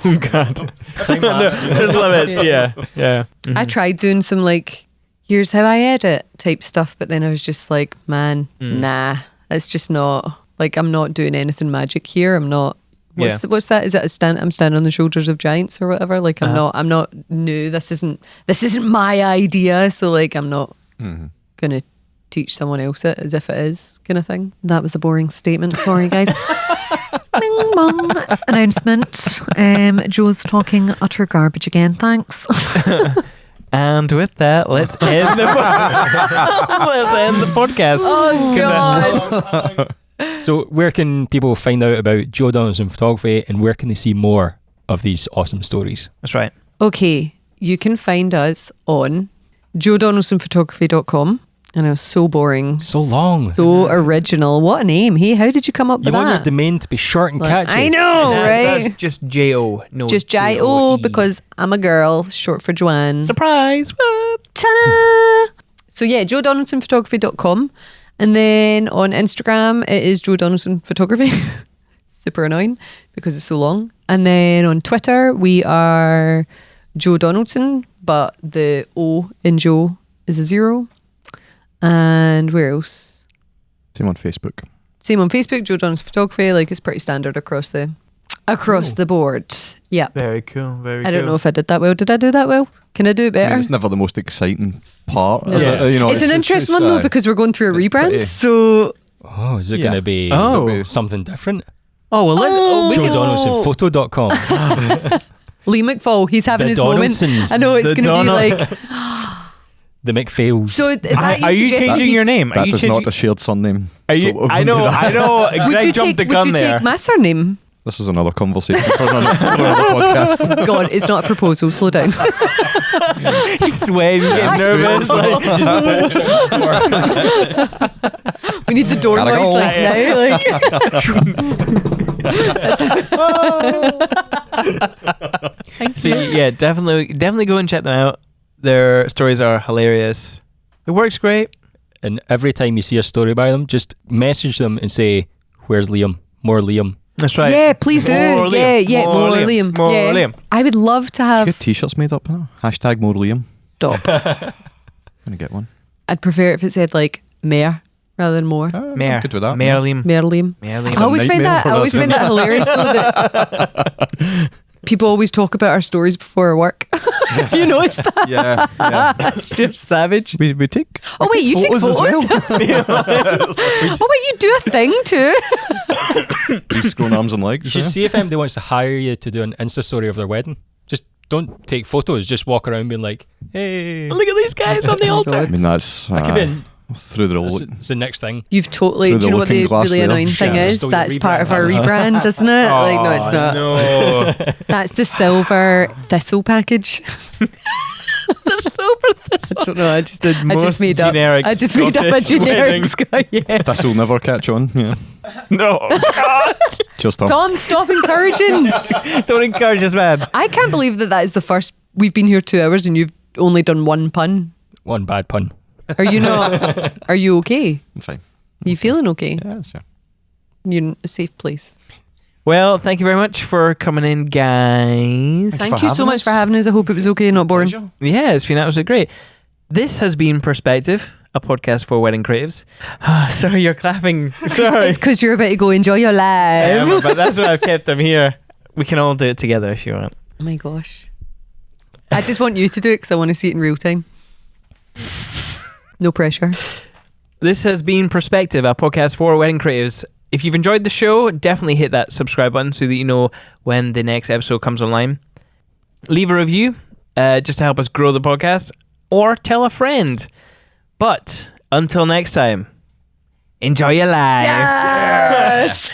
Oh God. There's limits. Yeah, yeah. I tried doing some like, here's how I edit type stuff, but then I was just like, man, nah, it's just not like I'm not doing anything magic here. I'm not. What's that? Is it I'm standing on the shoulders of giants or whatever? Like I'm not new. This isn't my idea. So like I'm not gonna teach someone else it as if it is kind of thing. That was a boring statement. Sorry guys. Bing bong announcement. Jo's talking utter garbage again. Thanks. And with that, let's end the podcast. Oh God. So where can people find out about Jo Donaldson Photography, and where can they see more of these awesome stories? That's right. Okay, you can find us on jodonaldsonphotography.com. And it was so boring. So long. So original. What a name. Hey, how did you come up with You want your that? domain to be short and Like, catchy. I know, That's right? just J-O. No, Just J-O because I'm a girl, short for Joanne. Surprise. Ta-da! So yeah, jodonaldsonphotography.com. And then on Instagram, it is Jo Donaldson Photography. Super annoying because it's so long. And then on Twitter, we are Jo Donaldson, but the O in Jo is a 0. And where else? Same on Facebook. Same on Facebook, Jo Donaldson Photography. Like it's pretty standard across the board. Yeah. Very cool. Very cool. I don't know if I did that well. Did I do that well? Can I do it I better? mean, it's never the most exciting part. No. Is it? It's an interesting one though because we're going through a it's rebrand. pretty. So Oh, is it Yeah. going to be something different? Oh, well, let's... JoDonaldsonPhoto.com. Lee McFall, he's having The his moment. Donaldsons. I know it's The going to be Donald- like. The McPhails. So is that Are you suggesting changing your name? Are That you is changing... not a shared surname. Are you... So- I know. Would Greg you jumped the take? gun Would you there. take my surname? This is another conversation for another podcast. God, it's not a proposal. Slow down. He's sweating, getting nervous. Like, We need the door Gotta noise go. like now. Like. so yeah, definitely go and check them out. Their stories are hilarious. The work's great. And every time you see a story by them, just message them and say, "Where's Liam? More Liam." That's right. Yeah, please do. More Liam. Yeah, More more Liam. Liam. More Yeah. Liam. I would love to Get have. t-shirts made up. Huh? Hashtag more Liam. Stop. Gonna get one. I'd prefer if it said like Mayor rather than more. Mayor. Good with that. Mayor Liam. Mayor Liam. Mayor I Liam. always find nightmare that. I for always us. find that hilarious though that people always talk about our stories before work. Have you noticed that? Yeah. That's just savage. We take. Oh wait, you take photos as well. Oh wait, you do a thing too. He's going arms and legs. You should see if anybody wants to hire you to do an Insta story of their wedding. Just don't take photos. Just walk around being like, "Hey, Look at these guys on the altar. I mean, that's I could be in." through the That's, old. it's the next thing. You've totally. Through Do you know the what the looking glass really there. annoying thing Yeah, is? still your That's part of our rebrand. rebrand, isn't it? Like no, it's not. No. That's the silver thistle package. The silver thistle. I don't know. I just most made up. generic I just made up a Scottish generic wedding. Yeah. This'll never catch on. Yeah. No. God. Cheers, Tom. Tom, stop encouraging. Don't encourage this man. I can't believe that is the first. We've been here 2 hours and you've only done one pun. One bad pun. Are you not? Are you okay? I'm fine. Are you feeling okay? Yes, yeah. You're in a safe place. Well, thank you very much for coming in, guys. Thank for you so having much us. for having us. I hope it was okay and not boring. Pleasure. Yeah, it's been absolutely great. This has been Perspective, a podcast for wedding creatives. Sorry, you're clapping. Sorry. It's because you're about to go enjoy your life. But that's why I've kept them here. We can all do it together if you want. Oh my gosh. I just want you to do it because I want to see it in real time. No pressure. This has been Perspective, a podcast for wedding creatives. If you've enjoyed the show, definitely hit that subscribe button so that you know when the next episode comes online. Leave a review just to help us grow the podcast, or tell a friend. But until next time, enjoy your life. Yes.